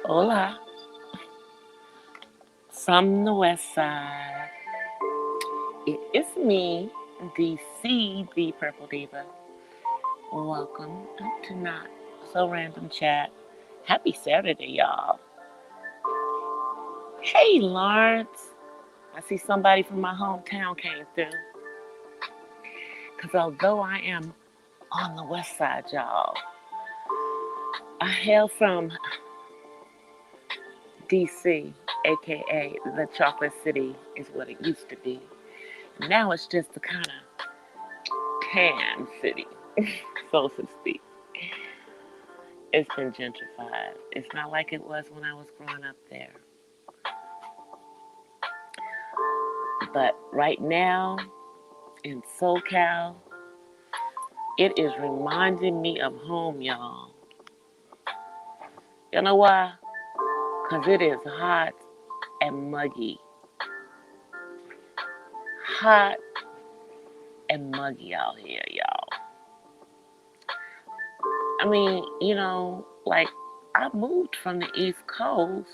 Hola, from the west side. It is me, DC, the Purple Diva. Welcome to Not So Random Chat. Happy Saturday, y'all. Hey, Lawrence. I see somebody from my hometown came through. Because although I am on the west side, y'all, I hail from DC, aka the Chocolate City, is what it used to be. Now it's just a kind of tan city, so to speak. It's been gentrified. It's not like it was when I was growing up there. But right now in SoCal, it is reminding me of home, y'all. You know why? Because it is hot and muggy. Hot and muggy out here, y'all. I mean, like I moved from the East Coast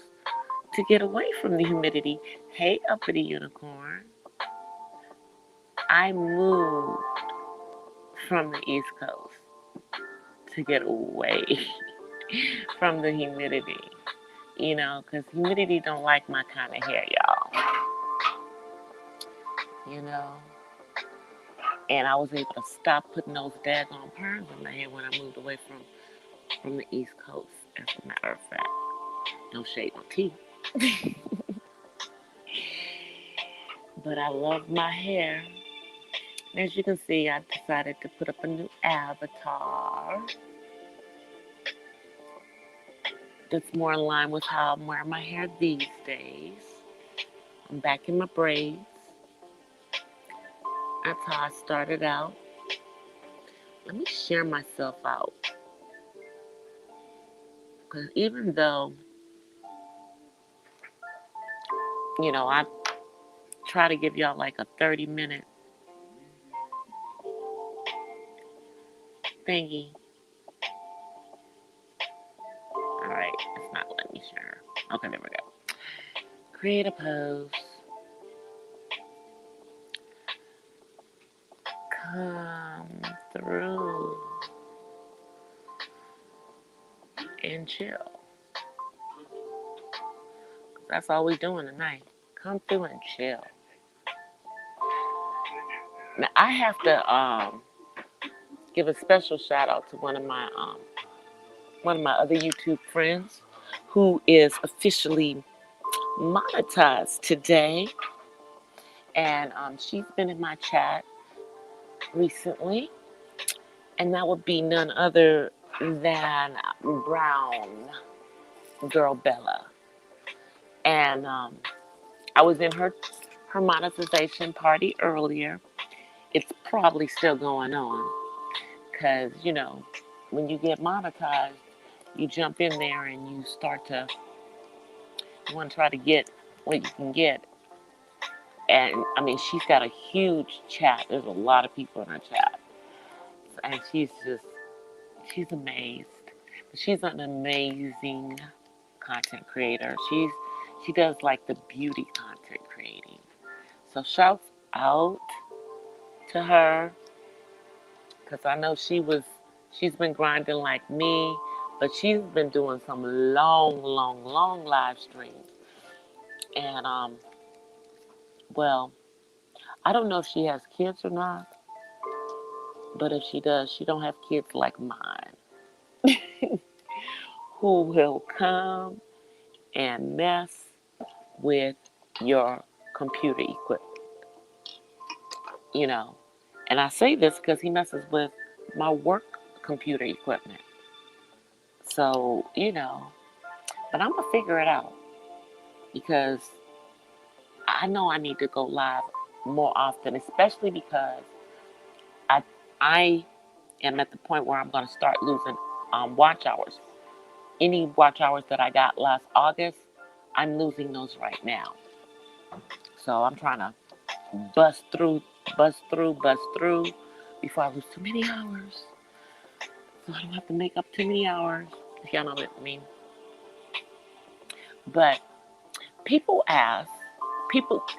to get away from the humidity. Hey, uppity unicorn. I moved from the East Coast to get away from the humidity. Because humidity don't like my kind of hair, y'all. You know? And I was able to stop putting those daggone perms in my hair when I moved away from the East Coast, as a matter of fact. No shade, no tea. But I love my hair. As you can see, I decided to put up a new avatar that's more in line with how I'm wearing my hair these days. I'm back in my braids. That's how I started out. Let me share myself out. Because even though, I try to give y'all like a 30-minute thingy. Alright, it's not letting me share. Okay, there we go. Create a pose. Come through and chill. That's all we doing tonight. Come through and chill. Now I have to give a special shout out to one of my other YouTube friends who is officially monetized today, and she's been in my chat recently, and that would be none other than Brown Girl Bella. And I was in her monetization party earlier. It's probably still going on because, when you get monetized, you jump in there and you want to try to get what you can get. And I mean, she's got a huge chat. There's a lot of people in her chat. And she's amazed. She's an amazing content creator. She does like the beauty content creating. So shouts out to her, because I know she's been grinding like me, but she's been doing some long live streams. And well, I don't know if she has kids or not, but if she does, she don't have kids like mine, who will come and mess with your computer equipment. And I say this because he messes with my work computer equipment. So, but I'm going to figure it out because I know I need to go live more often, especially because I am at the point where I'm going to start losing watch hours. Any watch hours that I got last August, I'm losing those right now. So I'm trying to bust through before I lose too many hours. So I don't have to make up too many hours, if y'all know what I mean. But people ask,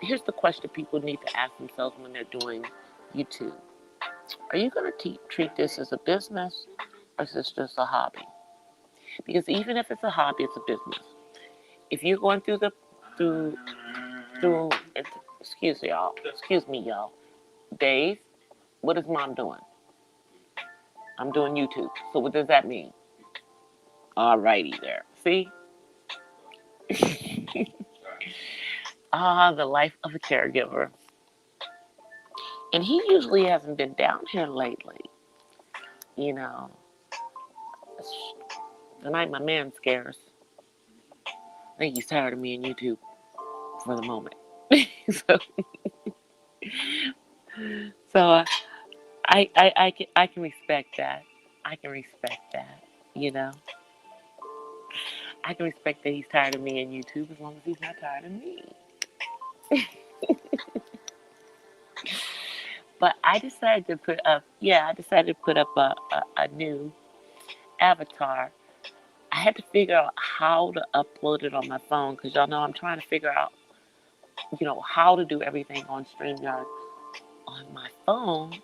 here's the question people need to ask themselves when they're doing YouTube. Are you going to treat this as a business, or is this just a hobby? Because even if it's a hobby, it's a business. If you're going through, excuse me, y'all. Dave, what is mom doing? I'm doing YouTube. So what does that mean? Alrighty there. See? The life of a caregiver. And he usually hasn't been down here lately. You know, tonight my man scares. I think he's tired of me and YouTube for the moment. so, so I can respect that. I can respect that. You know, I can respect that he's tired of me and YouTube as long as he's not tired of me. But I decided to put up, a new avatar. I had to figure out how to upload it on my phone because y'all know I'm trying to figure out, how to do everything on StreamYard on my phone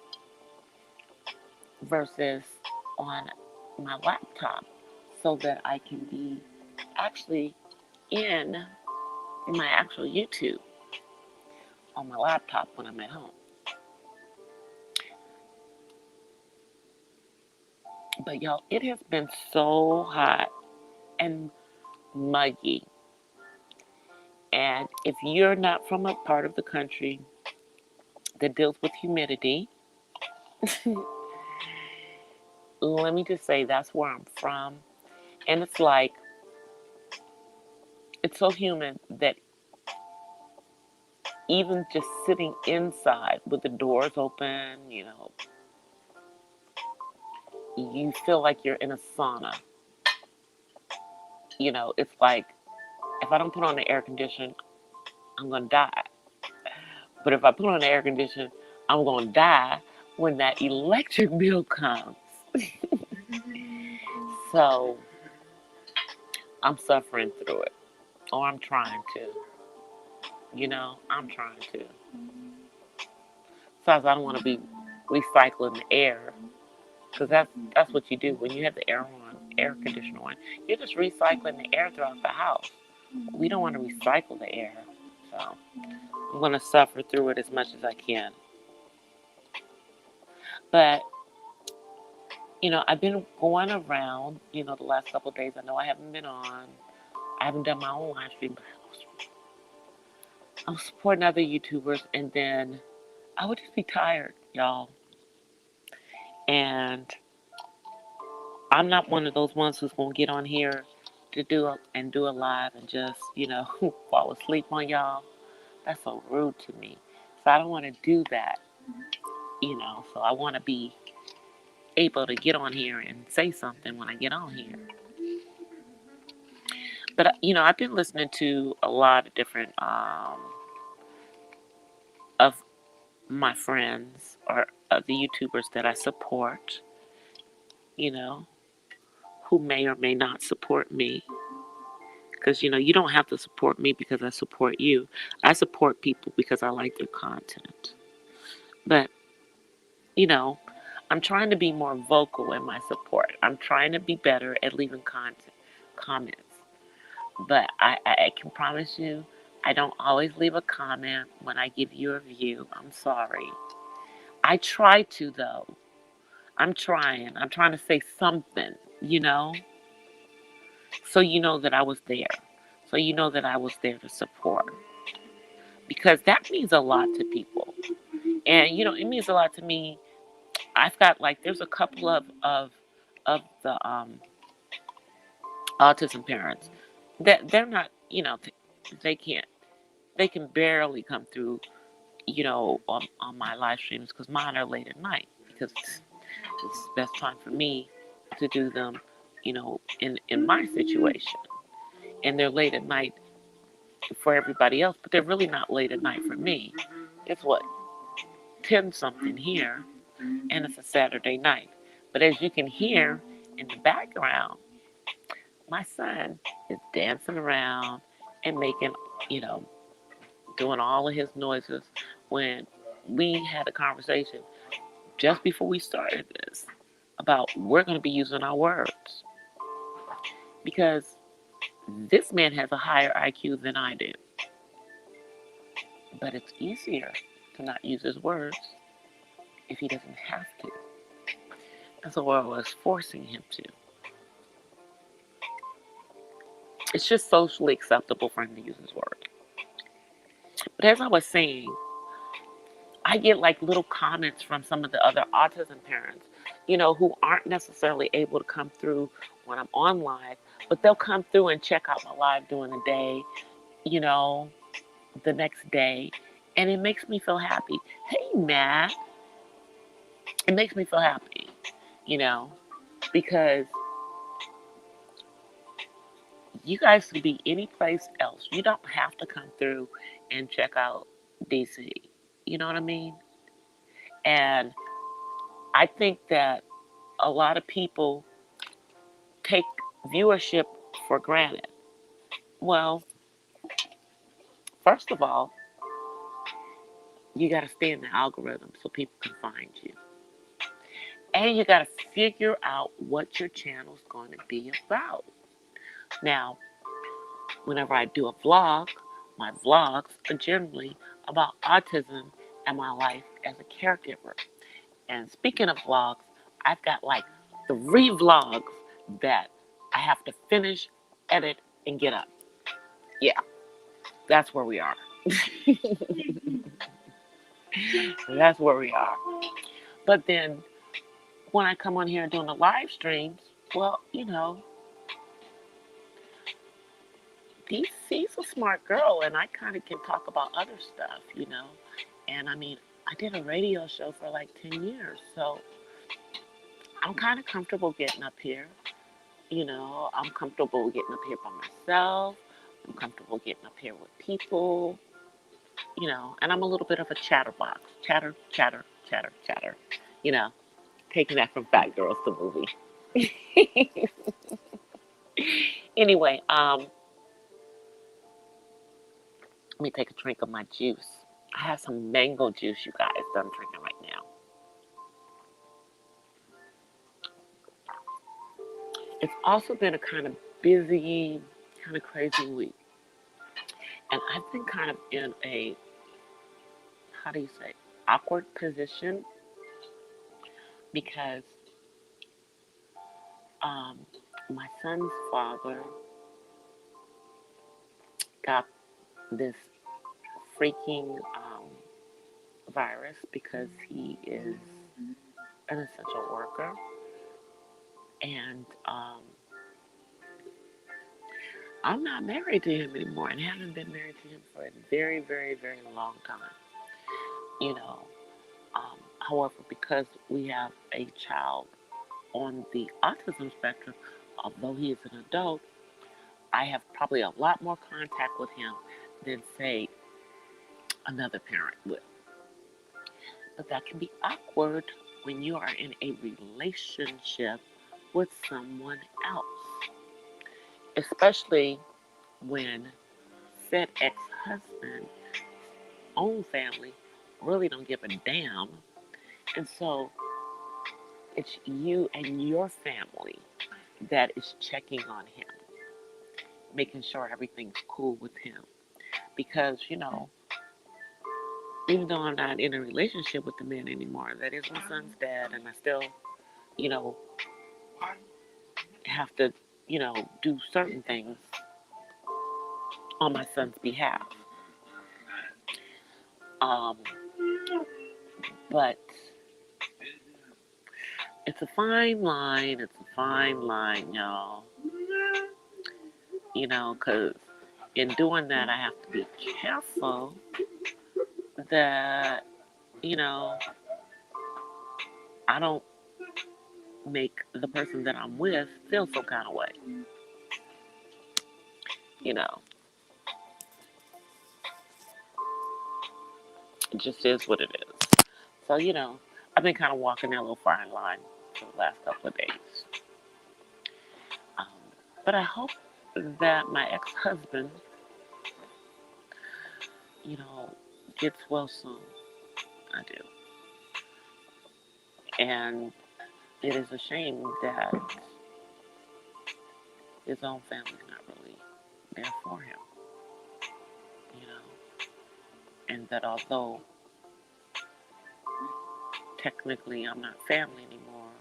versus on my laptop so that I can be actually in my actual YouTube on my laptop when I'm at home. But y'all, it has been so hot and muggy. And if you're not from a part of the country that deals with humidity, let me just say that's where I'm from. And it's like, it's so humid that even just sitting inside with the doors open, you feel like you're in a sauna. It's like if I don't put on the air conditioner, I'm going to die. But if I put on the air conditioner, I'm going to die when that electric bill comes. So I'm suffering through it. Or I'm trying to. I'm trying to. Besides, I don't want to be recycling the air. Because that's what you do when you have the air conditioner on. You're just recycling the air throughout the house. We don't want to recycle the air. So I'm going to suffer through it as much as I can. But, I've been going around, the last couple of days. I know I haven't been on. I haven't done my own live stream. But I'm supporting other YouTubers. And then I would just be tired, y'all. And I'm not one of those ones who's going to get on here to do a live and just, fall asleep on y'all. That's so rude to me. So I don't want to do that, So I want to be able to get on here and say something when I get on here. But, I've been listening to a lot of different of my friends or the YouTubers that I support, who may or may not support me. Because, you don't have to support me because I support you. I support people because I like their content. But, I'm trying to be more vocal in my support. I'm trying to be better at leaving comments. But I can promise you, I don't always leave a comment when I give you a review. I'm sorry. I try to, though. I'm trying. I'm trying to say something, so you know that I was there. So you know that I was there to support. Because that means a lot to people. And, it means a lot to me. I've got, there's a couple of the autism parents that they're not, they can barely come through, on my live streams because mine are late at night because it's the best time for me to do them, in my situation. And they're late at night for everybody else, but they're really not late at night for me. It's 10 something here, and it's a Saturday night. But as you can hear in the background, my son is dancing around. and making, you know, doing all of his noises when we had a conversation just before we started this about we're going to be using our words because this man has a higher IQ than I do. But it's easier to not use his words if he doesn't have to. And so I was forcing him to. It's just socially acceptable for him to use his words. But as I was saying, I get like little comments from some of the other autism parents, who aren't necessarily able to come through when I'm on live, but they'll come through and check out my live during the day, the next day. And it makes me feel happy. Hey, Matt. It makes me feel happy, because you guys could be any place else. You don't have to come through and check out DC. You know what I mean? And I think that a lot of people take viewership for granted. Well, first of all, you got to stay in the algorithm so people can find you. And you got to figure out what your channel's going to be about. Now, whenever I do a vlog, my vlogs are generally about autism and my life as a caregiver. And speaking of vlogs, I've got like 3 vlogs that I have to finish, edit, and get up. Yeah, that's where we are. That's where we are. But then when I come on here and doing the live streams, well, DC's a smart girl, and I kind of can talk about other stuff, And I mean, I did a radio show for like 10 years, so I'm kind of comfortable getting up here. I'm comfortable getting up here by myself. I'm comfortable getting up here with people, and I'm a little bit of a chatterbox. Chatter, chatter, chatter, chatter. Taking that from Fat Girls, the movie. Anyway, let me take a drink of my juice. I have some mango juice, you guys, that I'm drinking right now. It's also been a kind of busy, kind of crazy week. And I've been kind of in a, awkward position because my son's father got this freaking virus because he is an essential worker. And I'm not married to him anymore and haven't been married to him for a very, very, very long time. However, because we have a child on the autism spectrum, although he is an adult, I have probably a lot more contact with him than, say, another parent would. But that can be awkward when you are in a relationship with someone else, especially when said ex-husband own family really don't give a damn. And so it's you and your family that is checking on him, making sure everything's cool with him. Because, even though I'm not in a relationship with the man anymore, that is my son's dad, and I still, have to, do certain things on my son's behalf. But it's a fine line. It's a fine line, y'all. Because in doing that, I have to be careful that, I don't make the person that I'm with feel some kind of way. It just is what it is. So, I've been kind of walking that little fine line for the last couple of days. But I hope that my ex-husband gets well soon. I do. And it is a shame that his own family's not really there for him, you know. And that although technically I'm not family anymore,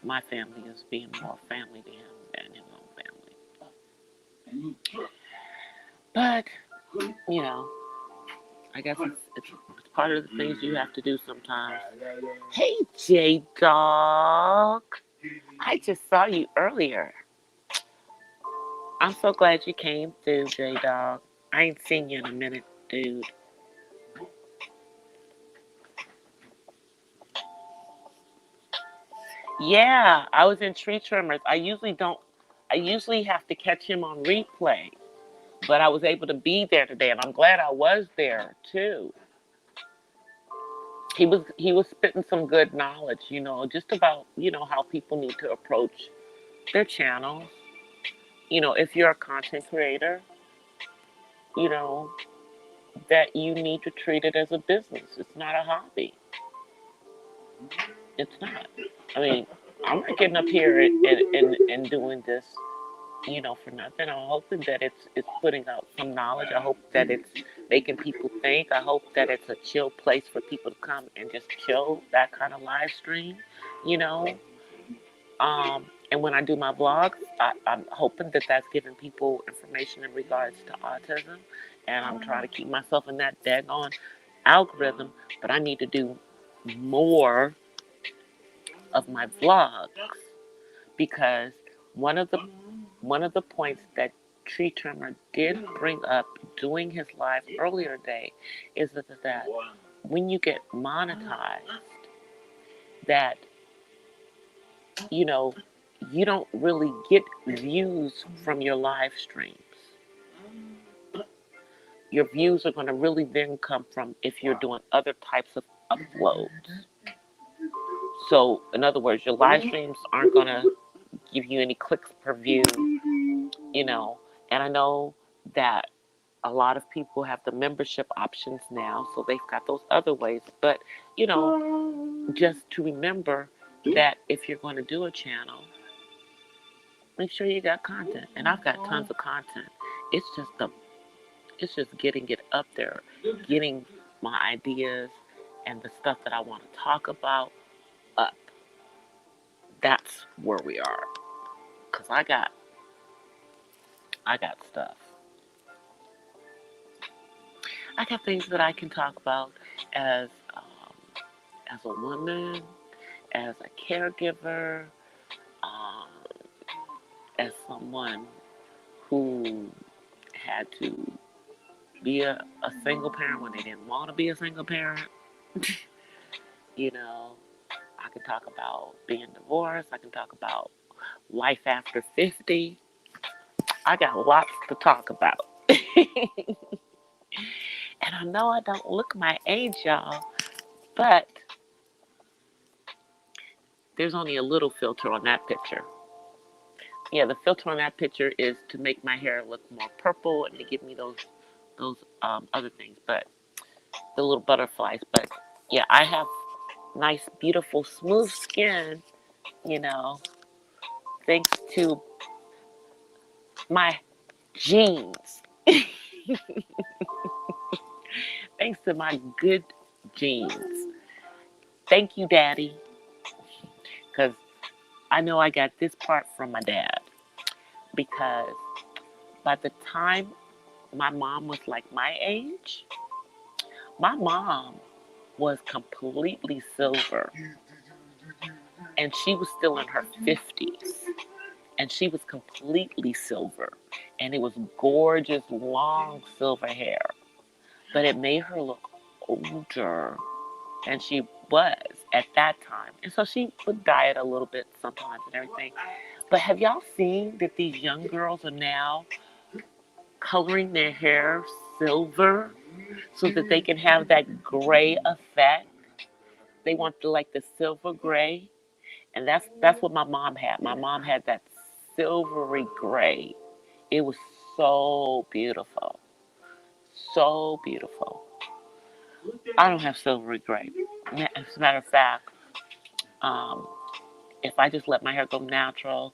my family is being more family to him than his own family. But, you know, I guess it's part of the things you have to do sometimes. Hey, J Dog. I just saw you earlier. I'm so glad you came through, J Dog. I ain't seen you in a minute, dude. Yeah, I was in Tree Trimmers. I usually have to catch him on replay, but I was able to be there today, and I'm glad I was there too. He was spitting some good knowledge, just about how people need to approach their channels. If you're a content creator, you know that you need to treat it as a business. It's not a hobby. It's not. I mean, I'm not getting up here and doing this, for nothing. I'm hoping that it's putting out some knowledge. I hope that it's making people think. I hope that it's a chill place for people to come and just chill, that kind of live stream, you know. And when I do my vlogs, I'm hoping that that's giving people information in regards to autism. And I'm trying to keep myself in that daggone algorithm. But I need to do more of my vlogs because one of the one of the points that Tree Trimmer did bring up doing his live earlier today is that when you get monetized, that you know you don't really get views from your live streams. Your views are going to really then come from if you're doing other types of uploads. So, in other words, your live streams aren't going to give you any clicks per view, you know. And I know that a lot of people have the membership options now, so they've got those other ways. But, just to remember that if you're going to do a channel, make sure you got content. And I've got tons of content. It's just getting it up there, getting my ideas and the stuff that I want to talk about up. That's where we are. Cause I got stuff. I got things that I can talk about as as a woman, as a caregiver, um, as someone who had to be a single parent when they didn't want to be a single parent. you know, I can talk about being divorced. I can talk about life after 50. I got lots to talk about. And I know I don't look my age, y'all, but there's only a little filter on that picture. Yeah, the filter on that picture is to make my hair look more purple and to give me those other things, but the little butterflies. But yeah, I have nice, beautiful, smooth skin, you know, thanks to my genes. Thanks to my good genes. Thank you, Daddy, because I know I got this part from my dad. Because by the time my mom was like my age, my mom was completely silver. And she was still in her 50s. And she was completely silver. And it was gorgeous, long silver hair. But it made her look older than she was at that time. And so she would diet a little bit sometimes and everything. But have y'all seen that these young girls are now coloring their hair silver so that they can have that gray effect? They want the silver gray. And that's what my mom had. My mom had that silvery gray. It was so beautiful. So beautiful. I don't have silvery gray. As a matter of fact, um, if I just let my hair go natural,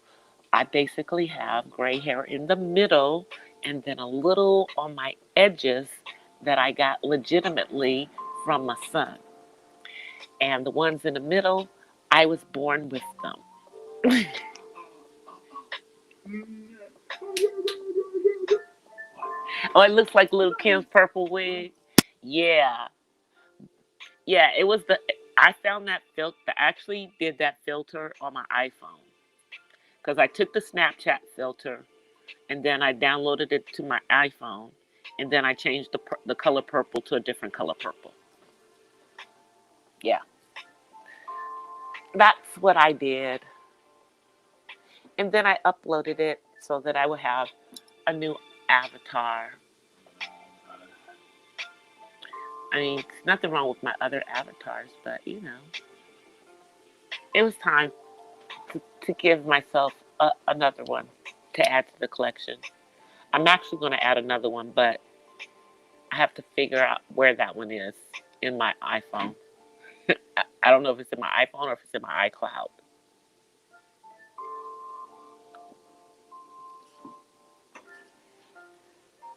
I basically have gray hair in the middle and then a little on my edges that I got legitimately from my son. And the ones in the middle, I was born with them. Oh, it looks like little Kim's purple wig. Yeah. Yeah, it was I found that filter, I actually did that filter on my iPhone. Because I took the Snapchat filter and then I downloaded it to my iPhone. And then I changed the color purple to a different color purple. Yeah. That's what I did. And then I uploaded it so that I would have a new avatar. I mean, there's nothing wrong with my other avatars, but you know, it was time to give myself another one to add to the collection. I'm actually going to add another one, but I have to figure out where that one is in my iPhone. I don't know if it's in my iPhone or if it's in my iCloud.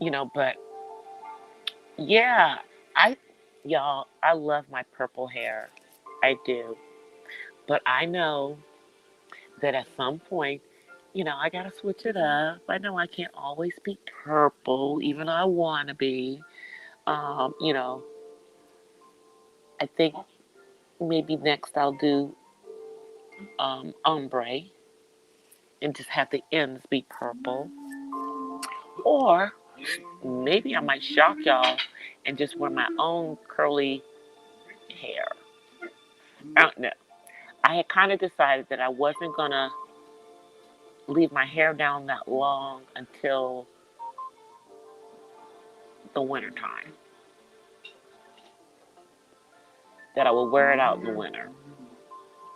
You know, but yeah, y'all, I love my purple hair. I do. But I know that at some point, you know, I gotta switch it up. I know I can't always be purple, even though I wanna be. You know, I think maybe next I'll do ombre and just have the ends be purple. Or maybe I might shock y'all and just wear my own curly hair. I don't know. I had kind of decided that I wasn't gonna leave my hair down that long until the winter time. That I would wear it out in the winter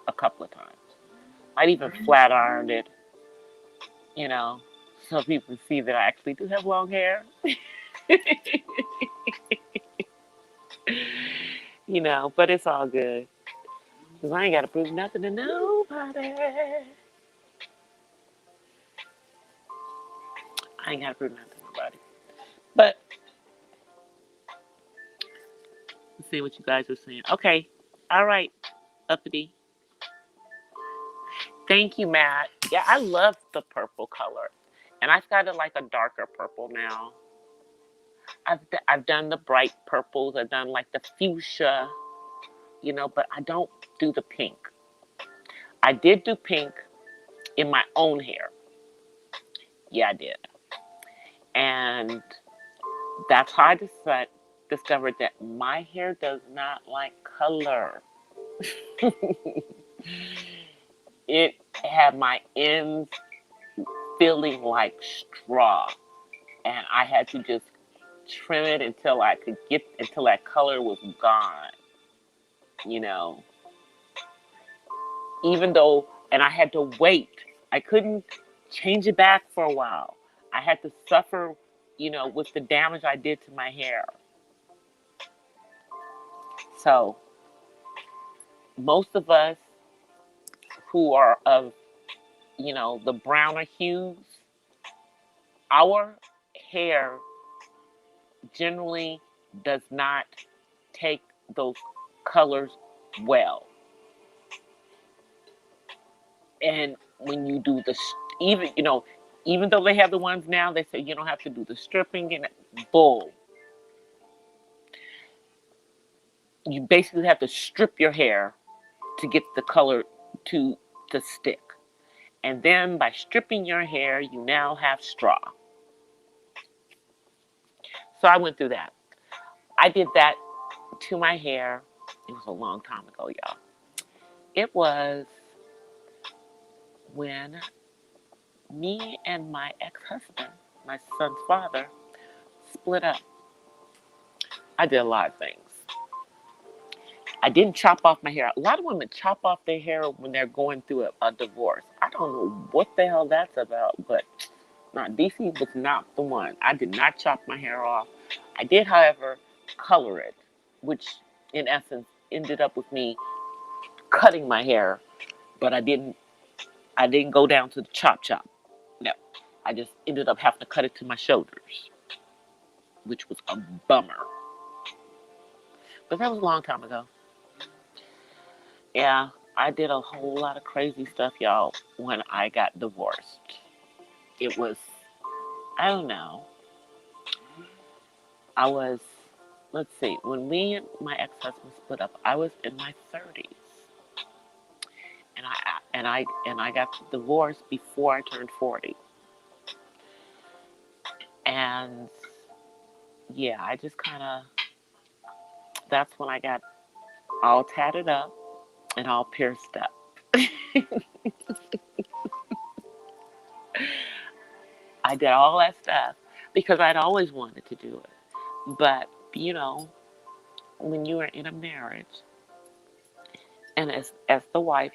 a couple of times. Might even flat iron it, you know, so people can see that I actually do have long hair. You know, but it's all good. Because I ain't got to prove nothing to nobody. I ain't got to prove nothing to nobody. But let's see what you guys are saying. Okay. All right. Uppity. Thank you, Matt. Yeah, I love the purple color. And I've got it like a darker purple now. I've done the bright purples. I've done like the fuchsia, you know, but I don't do the pink. I did do pink in my own hair. Yeah, I did. And that's how I discovered that my hair does not like color. It had my ends feeling like straw. And I had to just trim it until that color was gone. You know, even though, and I had to wait. I couldn't change it back for a while. I had to suffer, you know, with the damage I did to my hair. So, most of us who are of, you know, the browner hues, our hair generally does not take those colors well. And when you do even, you know, even though they have the ones now, they say you don't have to do the stripping and bull. You basically have to strip your hair to get the color to stick. And then by stripping your hair, you now have straw. So I went through that. I did that to my hair. It was a long time ago, y'all. It was when me and my ex-husband, my son's father, split up. I did a lot of things. I didn't chop off my hair. A lot of women chop off their hair when they're going through a divorce. I don't know what the hell that's about, but no, DC was not the one. I did not chop my hair off. I did, however, color it, which in essence ended up with me cutting my hair, but I didn't go down to the chop chop. No. I just ended up having to cut it to my shoulders, which was a bummer. But that was a long time ago. Yeah, I did a whole lot of crazy stuff, y'all, when I got divorced. It was, I don't know. I was, let's see, when me and my ex-husband split up, I was in my 30s. And I got divorced before I turned 40. And yeah, I just kind of, that's when I got all tatted up and all pierced up. I did all that stuff because I'd always wanted to do it. But, when you are in a marriage and as the wife,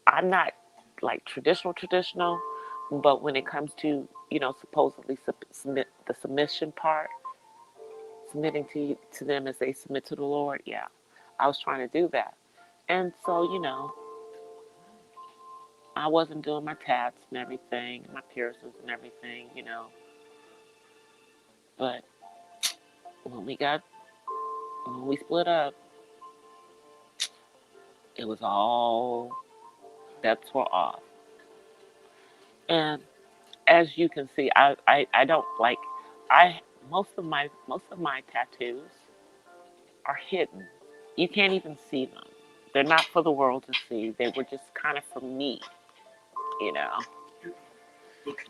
I'm not like traditional, but when it comes to, supposedly submit the submission part, submitting to them as they submit to the Lord, yeah, I was trying to do that. And so, I wasn't doing my tats and everything, my piercings and everything, But when we split up, it was all bets were off. And as you can see, I don't like I most of my tattoos are hidden. You can't even see them. They're not for the world to see. They were just kind of for me, you know.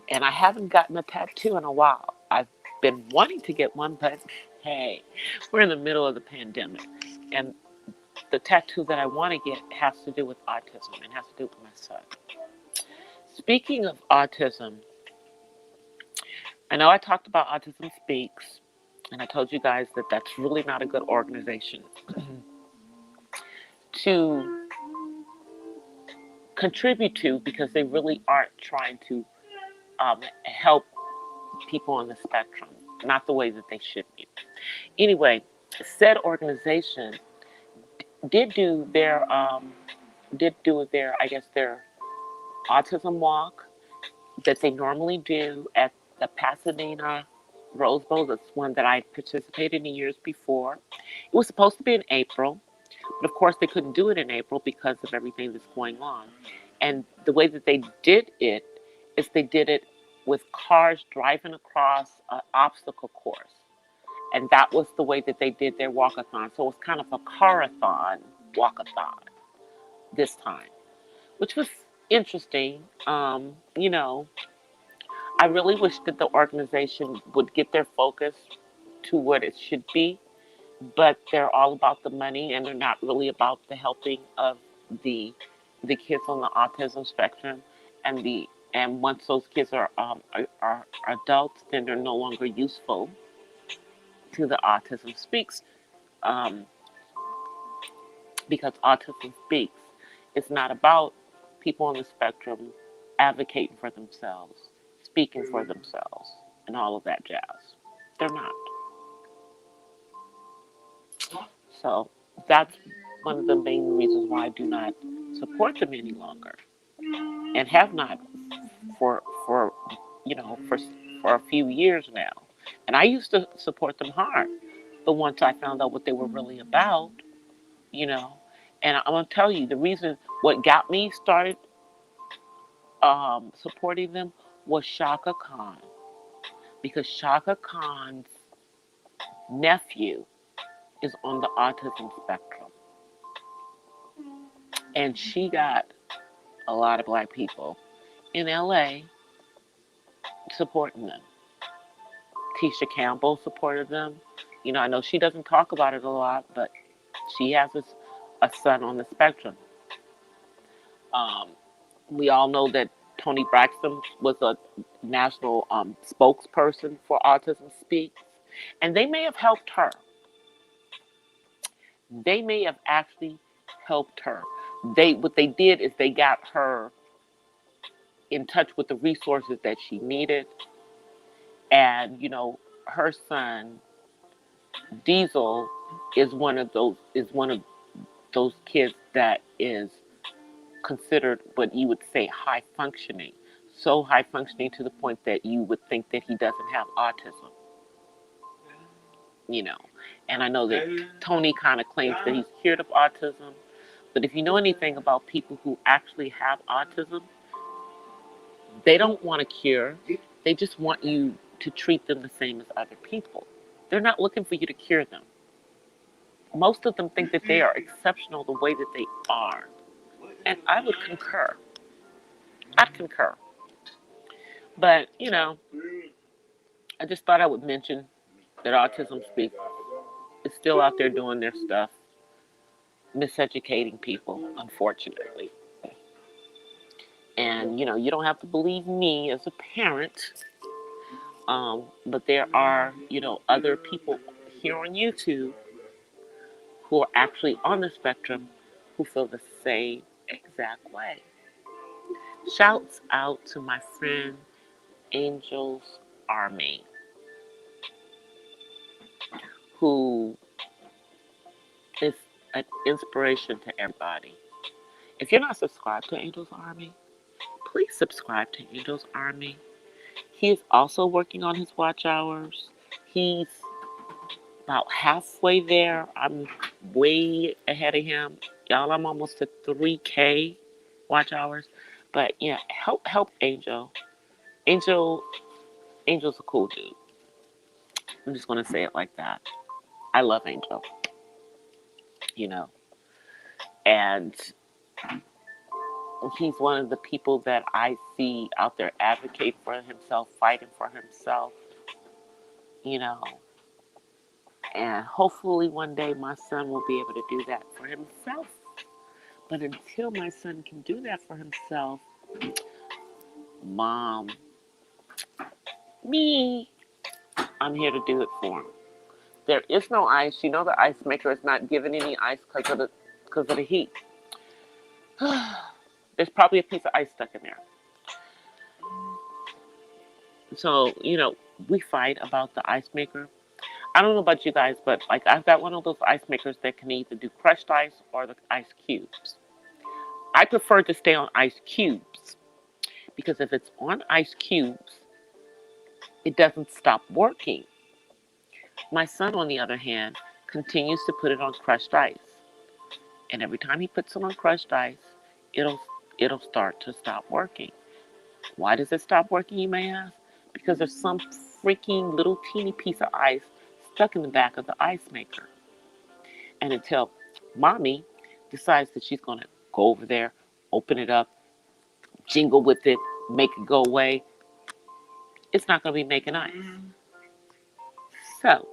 And I haven't gotten a tattoo in a while. I've been wanting to get one, but hey, we're in the middle of the pandemic. And the tattoo that I want to get has to do with autism and has to do with my son. Speaking of autism, I know I talked about Autism Speaks, and I told you guys that that's really not a good organization to contribute to because they really aren't trying to help people on the spectrum, not the way that they should be. Anyway, said organization did do their I guess their autism walk that they normally do at the Pasadena Rose Bowl. That's one that I participated in years before. It was supposed to be in April, but of course they couldn't do it in April because of everything that's going on. And the way that they did it is they did it with cars driving across an obstacle course. And that was the way that they did their walkathon. So it was kind of a carathon walkathon this time, which was interesting. I really wish that the organization would get their focus to what it should be, but they're all about the money and they're not really about the helping of the the kids on the autism spectrum and once those kids are adults, then they're no longer useful to the Autism Speaks um, because Autism Speaks is not about people on the spectrum advocating for themselves, speaking for themselves, and all of that jazz. They're not. So that's one of the main reasons why I do not support them any longer, and have not for for a few years now. And I used to support them hard, but once I found out what they were really about, you know, and I'm gonna tell you the reason what got me started supporting them was Shaka Khan, because Shaka Khan's nephew is on the autism spectrum, and she got a lot of black people in LA supporting them. Tisha Campbell supported them. I know she doesn't talk about it a lot, but she has a son on the spectrum. Um, we all know that Toni Braxton was a national spokesperson for Autism Speaks, and they may have helped her. They may have actually helped her. What they did is they got her in touch with the resources that she needed, and her son Diesel is one of those kids that is considered what you would say high functioning. So high functioning to the point that you would think that he doesn't have autism. You know, and I know that Tony kind of claims that he's cured of autism, but if you know anything about people who actually have autism, they don't want to cure. They just want you to treat them the same as other people. They're not looking for you to cure them. Most of them think that they are exceptional the way that they are. And I would concur. I'd concur. But, I just thought I would mention that Autism Speak is still out there doing their stuff, miseducating people, unfortunately. And, you don't have to believe me as a parent, but there are, other people here on YouTube who are actually on the spectrum who feel the same exact way. Shouts out to my friend Angel's Army, who is an inspiration to everybody. If you're not subscribed to Angel's Army, please subscribe to Angel's Army. He is also working on his watch hours. He's about halfway there. I'm way ahead of him. Y'all, I'm almost to 3K watch hours. But yeah, help Angel. Angel's a cool dude. I'm just gonna say it like that. I love Angel. And he's one of the people that I see out there advocate for himself, fighting for himself, and hopefully one day my son will be able to do that for himself. But until my son can do that for himself, Mom, me, I'm here to do it for him. There is no ice. The ice maker is not giving any ice because of the heat. There's probably a piece of ice stuck in there. So, we fight about the ice maker. I don't know about you guys, but I've got one of those ice makers that can either do crushed ice or the ice cubes. I prefer to stay on ice cubes because if it's on ice cubes, it doesn't stop working. My son, on the other hand, continues to put it on crushed ice. And every time he puts it on crushed ice, it'll start to stop working. Why does it stop working, you may ask? Because there's some freaking little teeny piece of ice stuck in the back of the ice maker. And until Mommy decides that she's going to go over there, open it up, jingle with it, make it go away, it's not going to be making ice. So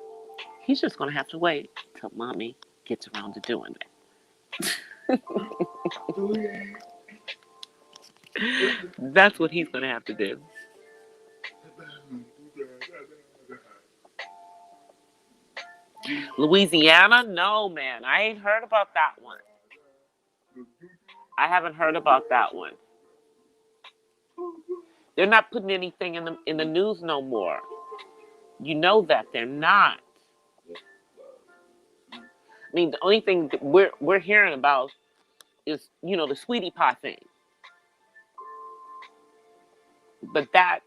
he's just going to have to wait till Mommy gets around to doing it. That's what he's going to have to do. Louisiana? No, man. I ain't heard about that one. I haven't heard about that one. They're not putting anything in the news no more. You know that they're not. I mean, the only thing that we're hearing about is, the sweetie pie thing. But that,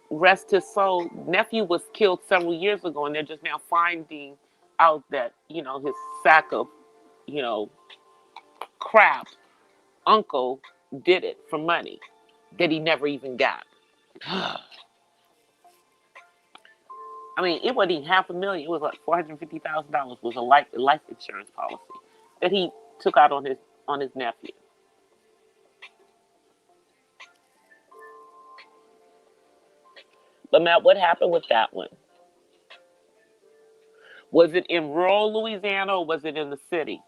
rest his soul, nephew was killed several years ago, and they're just now finding out that, his sack of, crap uncle did it for money that he never even got. I mean, it wasn't even $500,000. It was like $450,000 was a life insurance policy that he took out on his nephew. But Matt, what happened with that one? Was it in rural Louisiana or was it in the city?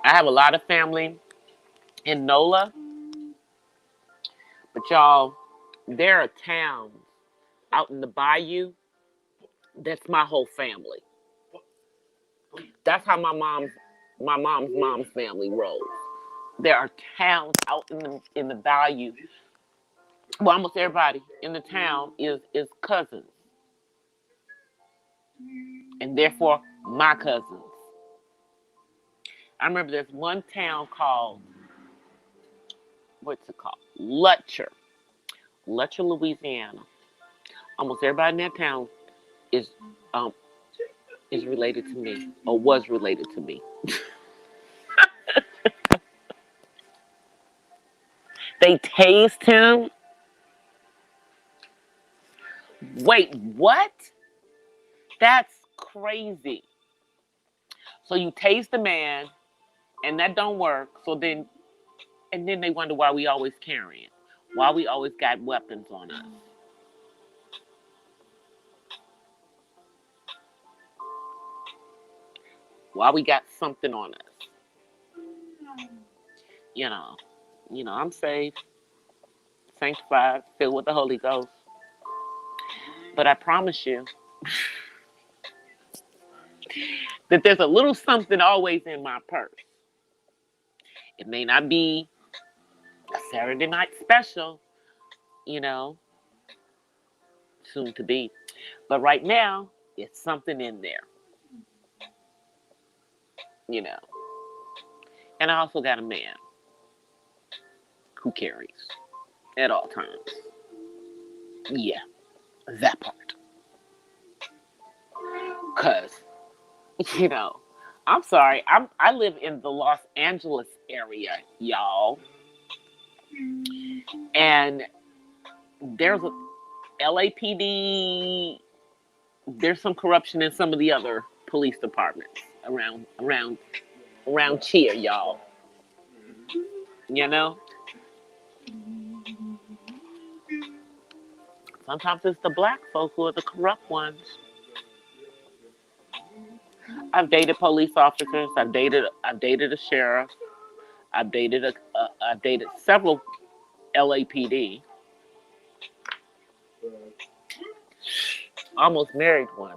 I have a lot of family in NOLA, but y'all, there are towns out in the bayou. That's my whole family. That's how my mom's my mom's family roles. There are towns out in the bayou. Well, almost everybody in the town is cousins, and therefore my cousins. I remember there's one town called, what's it called? Lutcher, Louisiana. Almost everybody in that town is um is related to me or was related to me. They tased him. Wait, what? That's crazy. So you tase the man, and that don't work. So then, and then they wonder why we always carrying, why we always got weapons on us. Why we got something on us. You know, I'm saved, sanctified, filled with the Holy Ghost. But I promise you that there's a little something always in my purse. It may not be a Saturday night special, you know, soon to be. But right now, it's something in there, you know. And I also got a man who carries at all times. Yeah, that part. Because, you know, I'm sorry. I live in the Los Angeles area, y'all. And there's a LAPD, there's some corruption in some of the other police departments around here, y'all. You know? Sometimes it's the black folk who are the corrupt ones. I've dated police officers. I've dated a sheriff. I've dated several LAPD. Almost married one.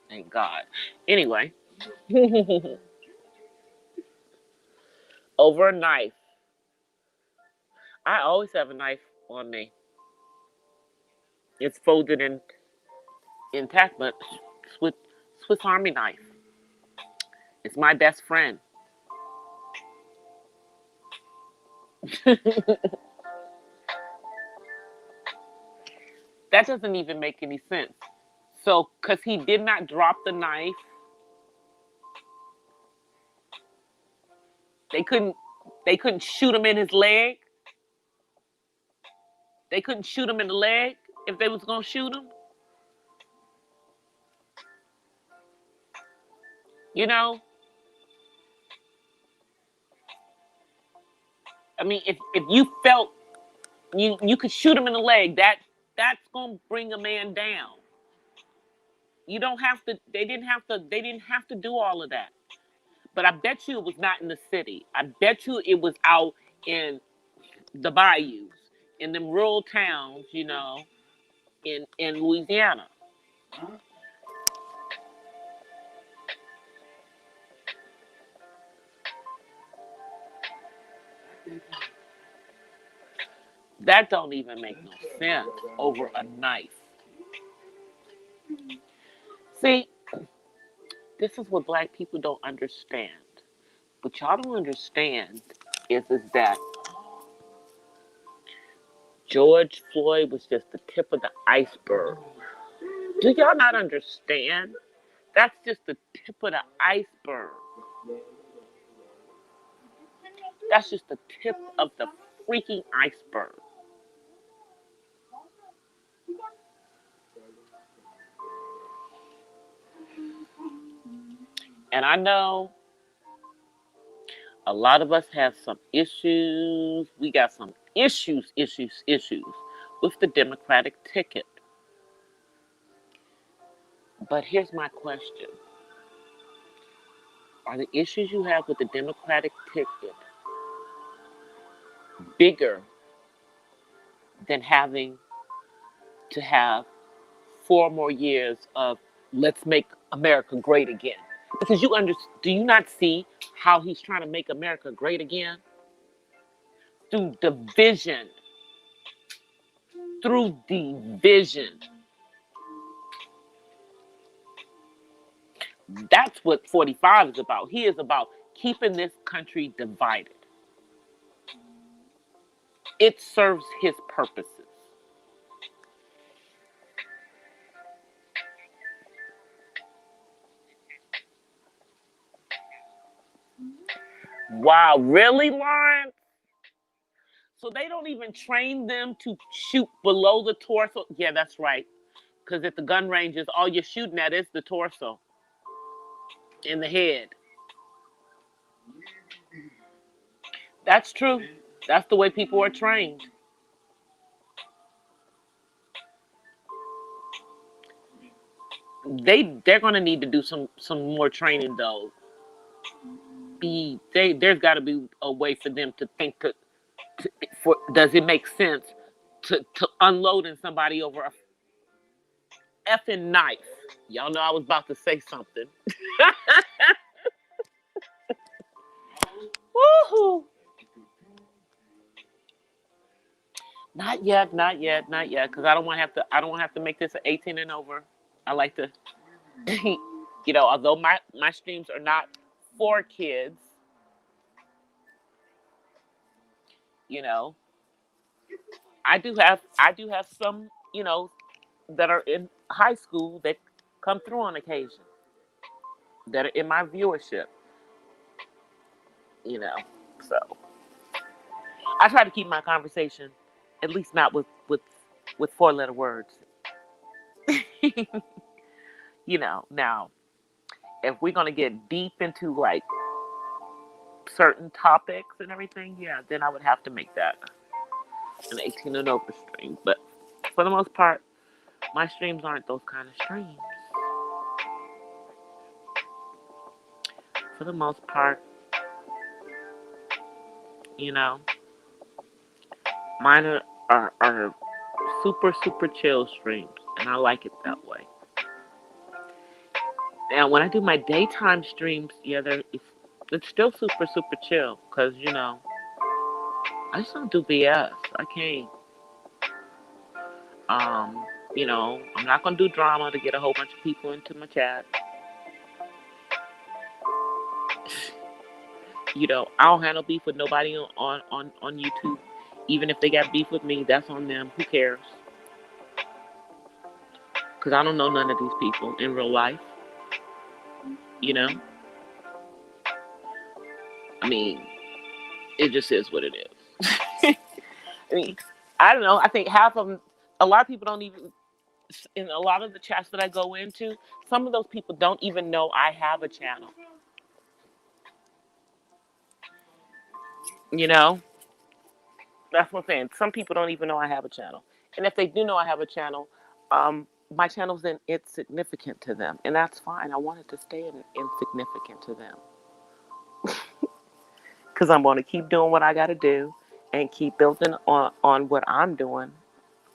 Thank God. Anyway, over a knife. I always have a knife on me. It's folded in intact, but Swiss Army knife. It's my best friend. That doesn't even make any sense. So, because he did not drop the knife, they couldn't shoot him in his leg. They couldn't shoot him in the leg if they was gonna shoot him. You know, I mean, if you felt you could shoot him in the leg, that's gonna bring a man down. You don't have to. They didn't have to. They didn't have to do all of that. But I bet you it was not in the city. I bet you it was out in the bayous, in them rural towns, you know, in Louisiana. That don't even make no sense over a knife. See, this is what black people don't understand. What y'all don't understand is that George Floyd was just the tip of the iceberg. Do y'all not understand? That's just the tip of the iceberg. That's just the tip of the freaking iceberg. And I know a lot of us have some issues. We got some issues with the Democratic ticket. But here's my question. Are the issues you have with the Democratic ticket bigger than having to have 4 more years of let's make America great again? Because do you not see how he's trying to make America great again? Through division. Through division. That's what 45 is about. He is about keeping this country divided. It serves his purposes. Wow, really, Lauren? So they don't even train them to shoot below the torso? Yeah, that's right. Because at the gun ranges, all you're shooting at is the torso and the head. That's true. That's the way people are trained. They're gonna need to do some more training though. There's got to be a way for them to think for does it make sense to unloading somebody over a effing knife? Y'all know I was about to say something. Woohoo! Not yet, not yet, not yet. Because I don't want to have to make this an 18 and over. I like to, although my streams are not for kids, you know, I do have some, that are in high school that come through on occasion that are in my viewership, you know. So I try to keep my conversation, at least not with 4-letter words. Now if we're gonna get deep into like certain topics and everything, yeah, then I would have to make that an 18 and over stream. But for the most part, my streams aren't those kind of streams. For the most part, you know, mine are super, super chill streams, and I like it that way. Now, when I do my daytime streams, yeah, it's still super, super chill, because, I just don't do BS. I can't. I'm not going to do drama to get a whole bunch of people into my chat. I don't handle beef with nobody on YouTube. Even if they got beef with me, that's on them. Who cares? Because I don't know none of these people in real life. You know? I mean, it just is what it is. I mean, I don't know. I think a lot of people don't even, in a lot of the chats that I go into, some of those people don't even know I have a channel. You know? That's what I'm saying. Some people don't even know I have a channel. And if they do know I have a channel, my channel's insignificant to them. And that's fine. I want it to stay insignificant to them. Because I'm going to keep doing what I got to do and keep building on what I'm doing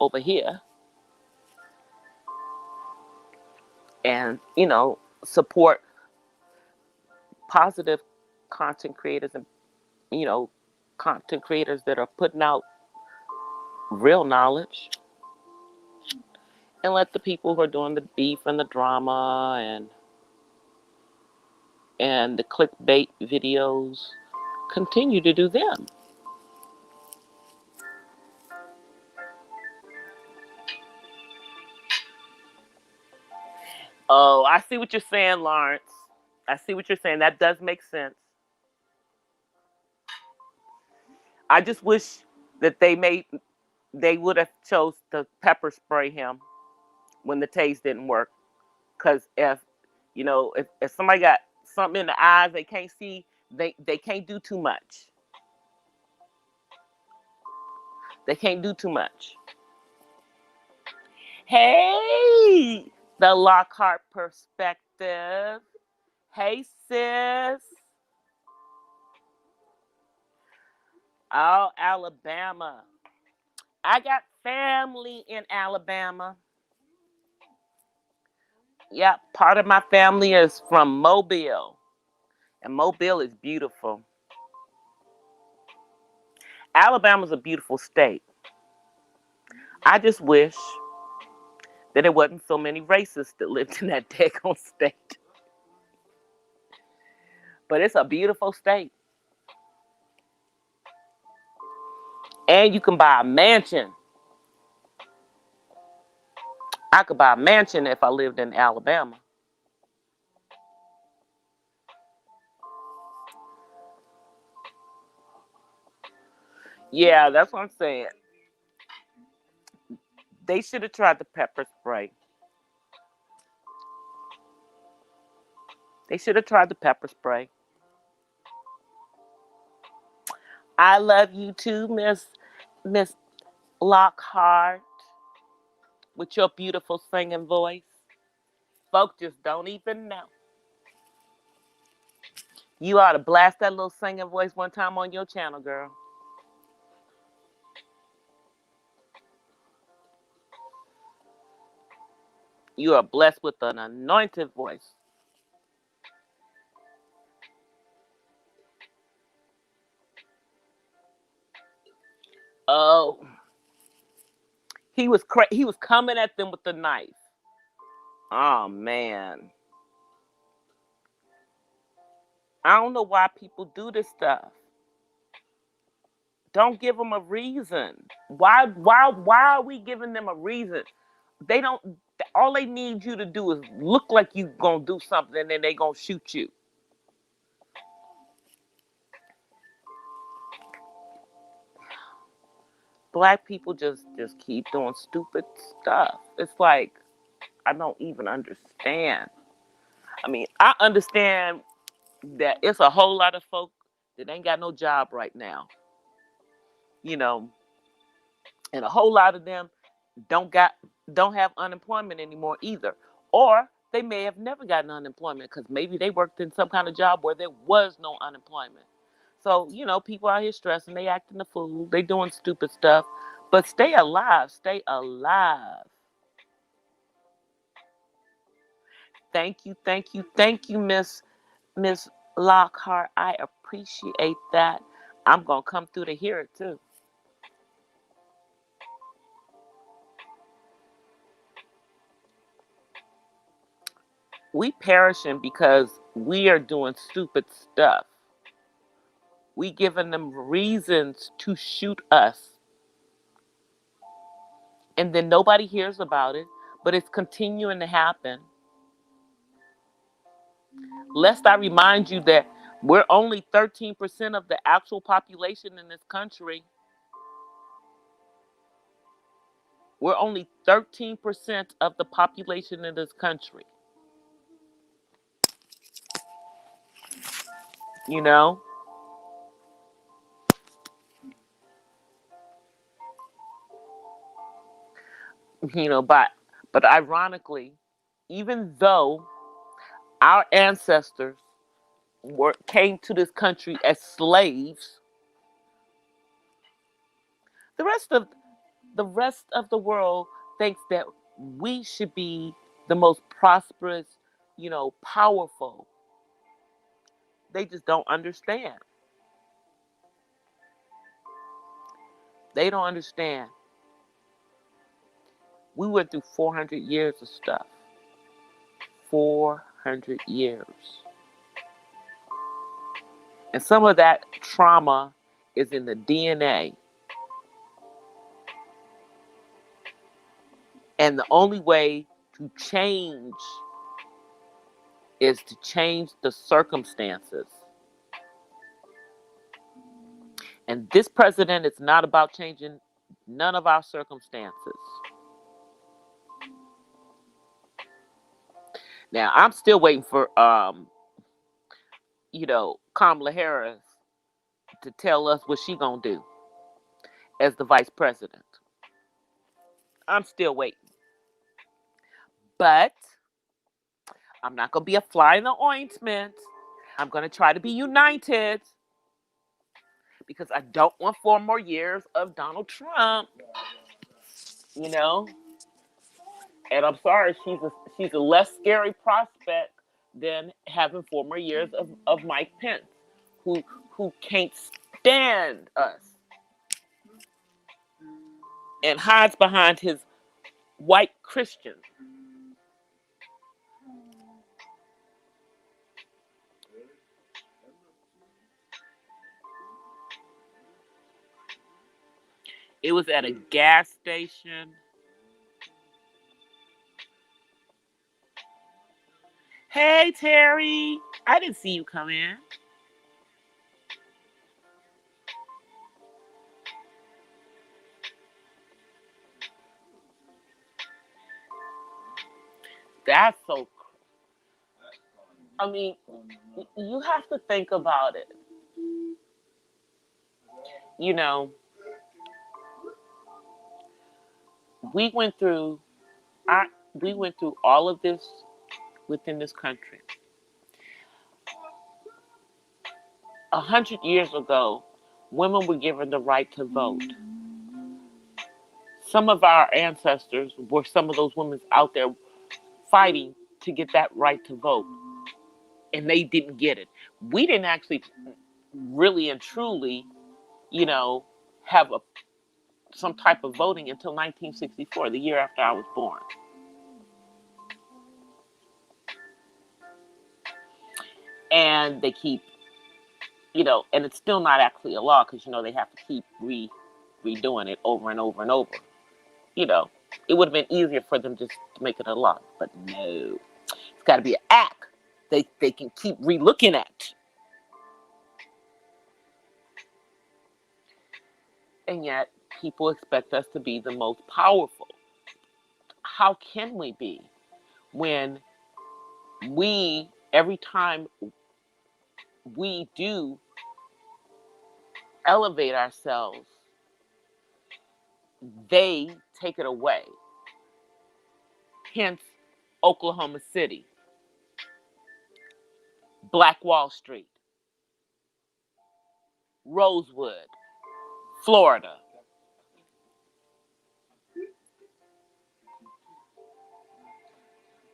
over here. And, support positive content creators and, content creators that are putting out real knowledge. And let the people who are doing the beef and the drama and the clickbait videos continue to do them. Oh, I see what you're saying, Lawrence. I see what you're saying. That does make sense. I just wish that they would have chose to pepper spray him when the tase didn't work. Because if somebody got something in the eyes they can't see, they can't do too much. They can't do too much. Hey, the Lockhart perspective. Hey, sis. Oh, Alabama. I got family in Alabama. Yeah, part of my family is from Mobile, and Mobile is beautiful. Alabama's a beautiful state. I just wish that there wasn't so many racists that lived in that daggone state. But it's a beautiful state. And you can buy a mansion. I could buy a mansion if I lived in Alabama. Yeah, that's what I'm saying. They should have tried the pepper spray. They should have tried the pepper spray. I love you too, Miss Lockhart, with your beautiful singing voice. Folk just don't even know. You ought to blast that little singing voice one time on your channel, girl. You are blessed with an anointed voice. Oh, he was coming at them with the knife. Oh man, I don't know why people do this stuff. Don't give them a reason. Why are we giving them a reason? They don't. All they need you to do is look like you gonna do something, and then they gonna shoot you. Black people just keep doing stupid stuff. It's like I don't even understand. I mean, I understand that it's a whole lot of folk that ain't got no job right now, you know, and a whole lot of them don't got don't have unemployment anymore either, or they may have never gotten unemployment because maybe they worked in some kind of job where there was no unemployment. So people out here stressing, they acting a fool, they doing stupid stuff, but stay alive, stay alive. Thank you, Miss Lockhart. I appreciate that. I'm gonna come through to hear it too. We perishing because we are doing stupid stuff. We giving them reasons to shoot us, and then nobody hears about it, but it's continuing to happen. Lest I remind you that we're only 13% of the actual population in this country. We're only 13% of the population in this country. You know, but ironically, even though our ancestors came to this country as slaves, the rest of the world thinks that we should be the most prosperous, powerful. They just don't understand. They don't understand. We went through 400 years of stuff. 400 years. And some of that trauma is in the DNA. And the only way to change is to change the circumstances. And this president is not about changing none of our circumstances. Now, I'm still waiting for Kamala Harris to tell us what she gonna do as the vice president. I'm still waiting. But I'm not gonna be a fly in the ointment. I'm gonna try to be united because I don't want 4 more years of Donald Trump. You know, And I'm sorry, she's a less scary prospect than having former years of Mike Pence, who can't stand us and hides behind his white Christian. It was at a gas station. Hey, Terry. I didn't see you come in. That's so. I mean, you have to think about it. You know, we went through. We went through all of this within this country. 100 years ago, women were given the right to vote. Some of our ancestors were some of those women out there fighting to get that right to vote, and they didn't get it. We didn't actually really and truly, you know, have some type of voting until 1964, the year after I was born. And they keep, and it's still not actually a law because, they have to keep redoing it over and over and over. It would have been easier for them just to make it a law, but no. It's got to be an act they can keep re-looking at. And yet, people expect us to be the most powerful. How can we be when every time we do elevate ourselves, they take it away? Hence, Oklahoma City, Black Wall Street, Rosewood, Florida.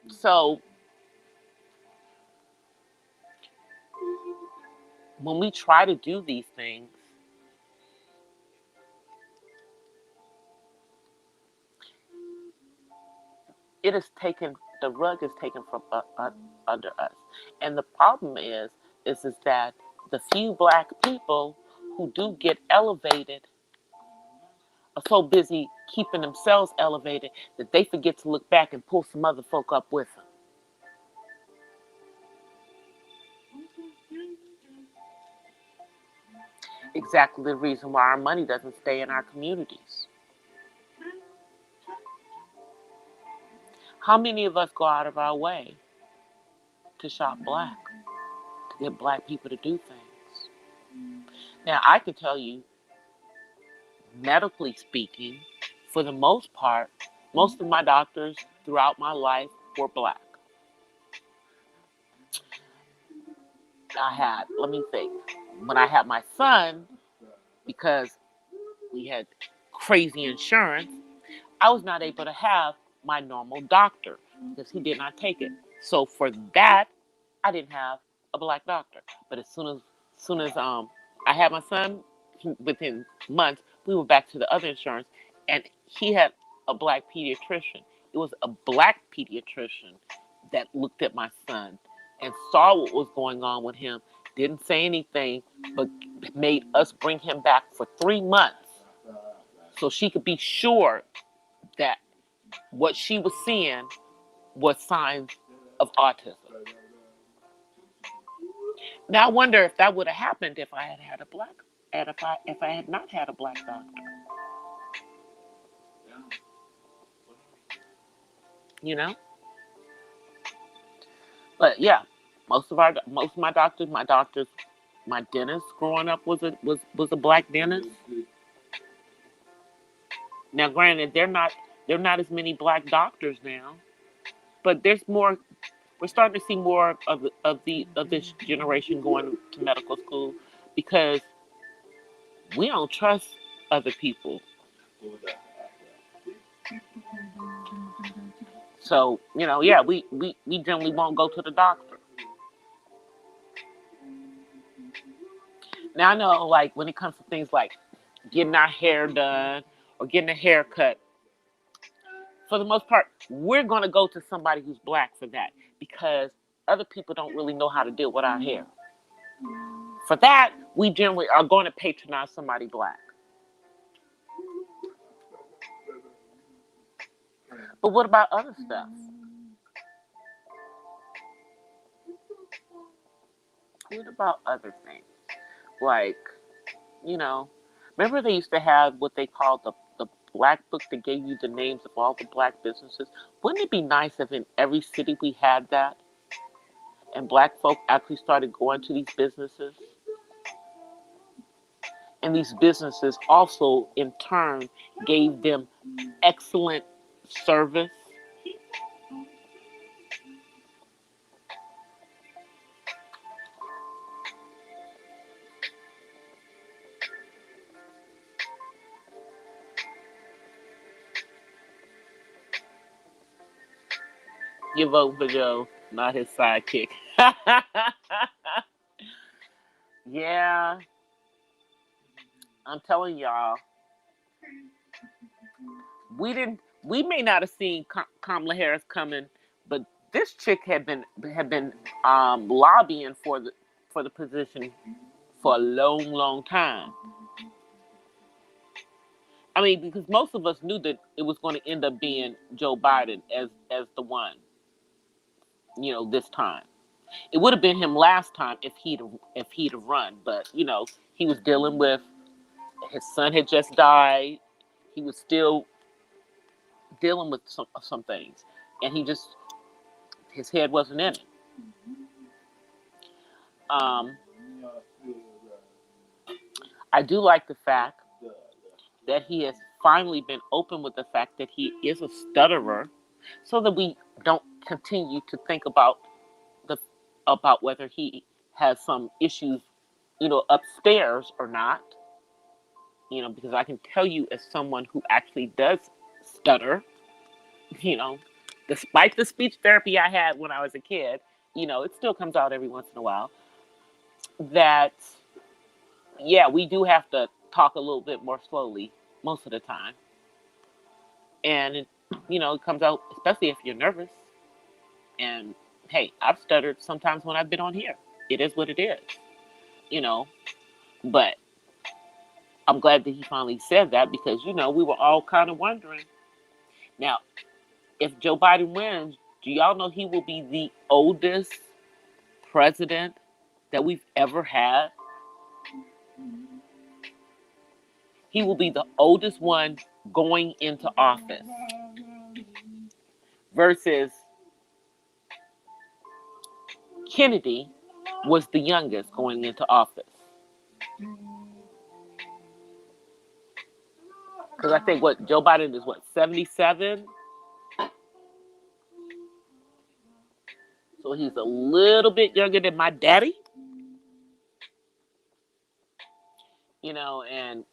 So, when we try to do these things, the rug is taken from under us. And the problem is that the few black people who do get elevated are so busy keeping themselves elevated that they forget to look back and pull some other folk up with them. Exactly the reason why our money doesn't stay in our communities. How many of us go out of our way to shop black, to get black people to do things? Now, I can tell you, medically speaking, for the most part, most of my doctors throughout my life were black. Let me think, when I had my son, because we had crazy insurance, I was not able to have my normal doctor because he did not take it. So for that, I didn't have a black doctor. But as soon as I had my son, within months, we went back to the other insurance, and he had a black pediatrician. It was a black pediatrician that looked at my son and saw what was going on with him, didn't say anything, but made us bring him back for 3 months so she could be sure that what she was seeing was signs of autism. Now I wonder if that would have happened if I had if I had not had a black doctor. But yeah, most of my doctors, my dentist growing up was a black dentist. Now, granted, they're not as many black doctors now, but there's more. We're starting to see more of this generation going to medical school because we don't trust other people. So, yeah, we generally won't go to the doctor. Now, I know, like, when it comes to things like getting our hair done or getting a haircut, for the most part, we're going to go to somebody who's black for that because other people don't really know how to deal with our hair. For that, we generally are going to patronize somebody black. But what about other stuff? What about other things? Like, remember they used to have what they called the black book that gave you the names of all the black businesses? Wouldn't it be nice if in every city we had that? And black folk actually started going to these businesses? And these businesses also, in turn, gave them excellent service. You vote for Joe, not his sidekick. Yeah, I'm telling y'all, we may not have seen Kamala Harris coming, but this chick had been lobbying for the position for a long time. I mean, because most of us knew that it was going to end up being Joe Biden as the one, this time. It would have been him last time if he'd have run, but he was dealing with his son had just died. He was still dealing with some things, and his head wasn't in it. Um, I do like the fact that he has finally been open with the fact that he is a stutterer, so that we don't continue to think about whether he has some issues, upstairs or not. Because I can tell you, as someone who actually does stutter, you know, despite the speech therapy I had when I was a kid, it still comes out every once in a while. That, yeah, we do have to talk a little bit more slowly most of the time. And, it comes out, especially if you're nervous. And, hey, I've stuttered sometimes when I've been on here. It is what it is, you know. But I'm glad that he finally said that because, we were all kind of wondering. Now, if Joe Biden wins, do y'all know he will be the oldest president that we've ever had? He will be the oldest one going into office versus Kennedy was the youngest going into office. Because I think Joe Biden is 77? So he's a little bit younger than my daddy. And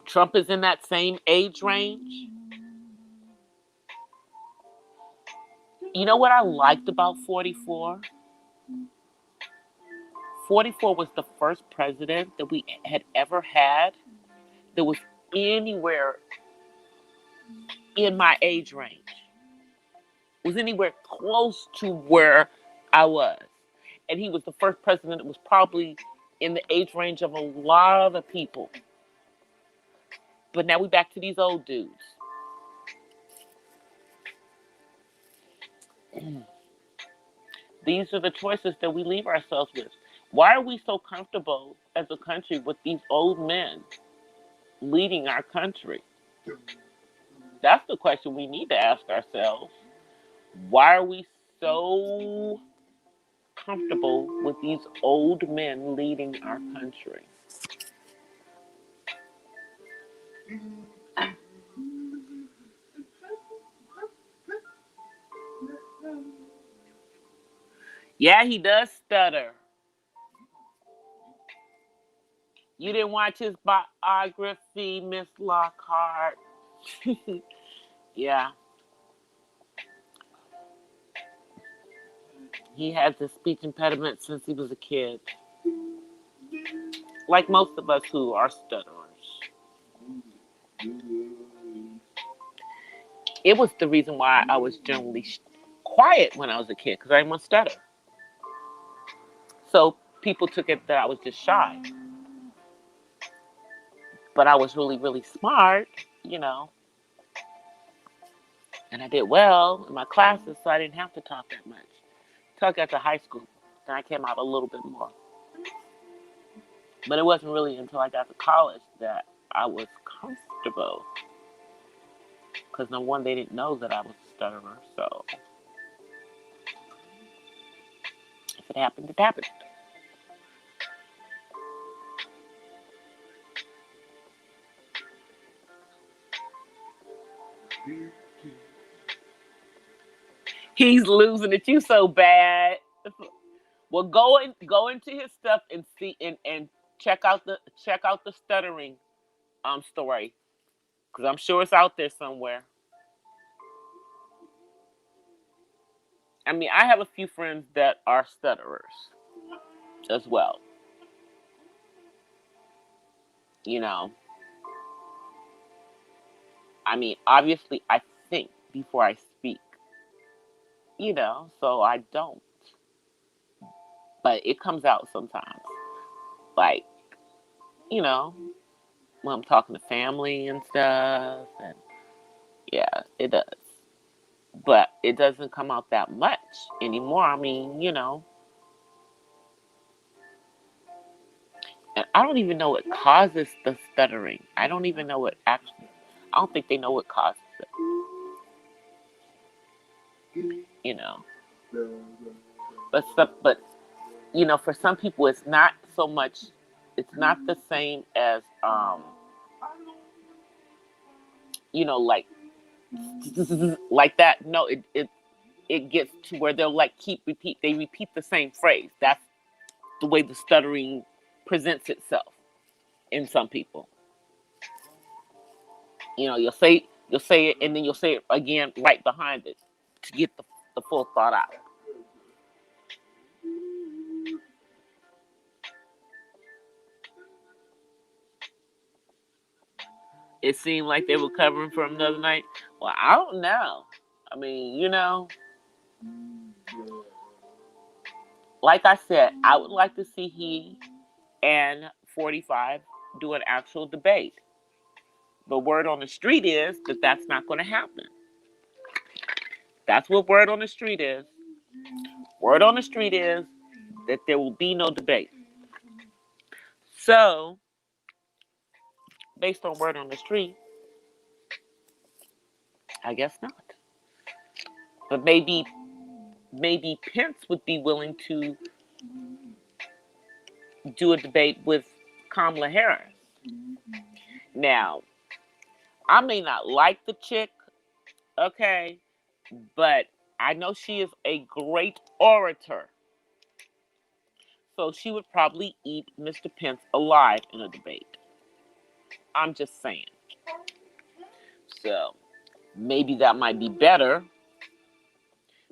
Trump is in that same age range. You know what I liked about 44? 44 was the first president that we had ever had that was anywhere in my age range. Was anywhere close to where I was. And he was the first president that was probably in the age range of a lot of people. But now we're back to these old dudes. These are the choices that we leave ourselves with. Why are we so comfortable as a country with these old men leading our country? That's the question we need to ask ourselves. Why are we so comfortable with these old men leading our country? Yeah, he does stutter. You didn't watch his biography, Miss Lockhart? Yeah. He has a speech impediment since he was a kid. Like most of us who are stutterers. It was the reason why I was generally quiet when I was a kid, because I didn't want to stutter. So people took it that I was just shy. But I was really, really smart, you know. And I did well in my classes, so I didn't have to talk that much. Until I got to high school. Then I came out a little bit more. But it wasn't really until I got to college that I was comfortable. Because no one, they didn't know that I was a stutterer. So if it happened, it happened. He's losing it. You so bad. Well, go into his stuff and see and check out the stuttering story, because I'm sure it's out there somewhere. I mean, I have a few friends that are stutterers as well. You know, I mean, obviously, I think before I speak. You know, so I don't, but it comes out sometimes. Like, you know, when I'm talking to family and stuff, and yeah, it does. But it doesn't come out that much anymore. I mean, you know, and I don't even know what causes the stuttering. I don't even know what actually. I don't think they know what causes it. You know, but you know, for some people, it's not so much. It's not the same as you know, like that. No, it gets to where they'll like they repeat the same phrase. That's the way the stuttering presents itself in some people. You know, you'll say it and then you'll say it again right behind it to get the full thought out. It seemed like they were covering for another night. Well, I don't know. I mean, you know, like I said, I would like to see he and 45 do an actual debate. The word on the street is that that's not going to happen. That's what word on the street is. Word on the street is that there will be no debate. So, based on word on the street, I guess not. But maybe Pence would be willing to do a debate with Kamala Harris. Now, I may not like the chick, okay, but I know she is a great orator. So she would probably eat Mr. Pence alive in a debate. I'm just saying. So maybe that might be better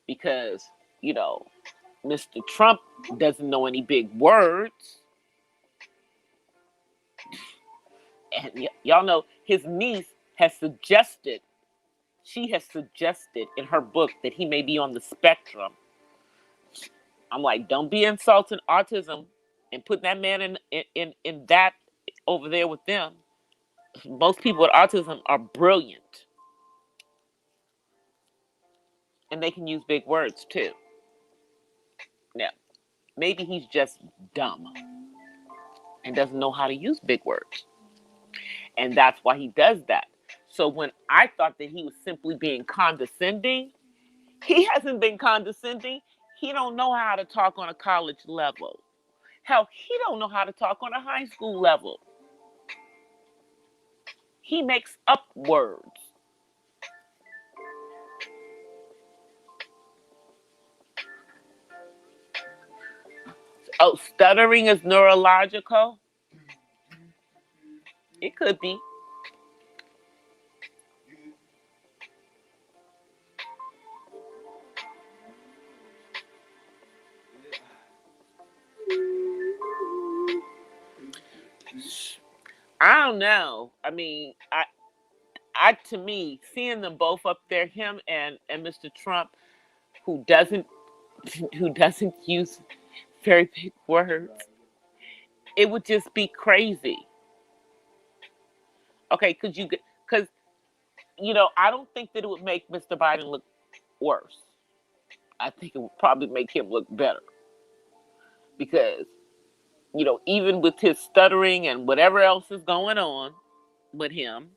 because, you know, Mr. Trump doesn't know any big words. And y'all know his niece she has suggested in her book that he may be on the spectrum. I'm like, don't be insulting autism and put that man in that over there with them. Most people with autism are brilliant. And they can use big words too. Now, maybe he's just dumb and doesn't know how to use big words. And that's why he does that. So when I thought that he was simply being condescending, he hasn't been condescending. He don't know how to talk on a college level. Hell, he don't know how to talk on a high school level. He makes up words. Oh, stuttering is neurological? It could be. don't know. I mean, to me, seeing them both up there, him and Mr. Trump, who doesn't who doesn't use very big words, it would just be crazy. Okay, because I don't think that it would make Mr. Biden look worse. I think it would probably make him look better because even with his stuttering and whatever else is going on with him,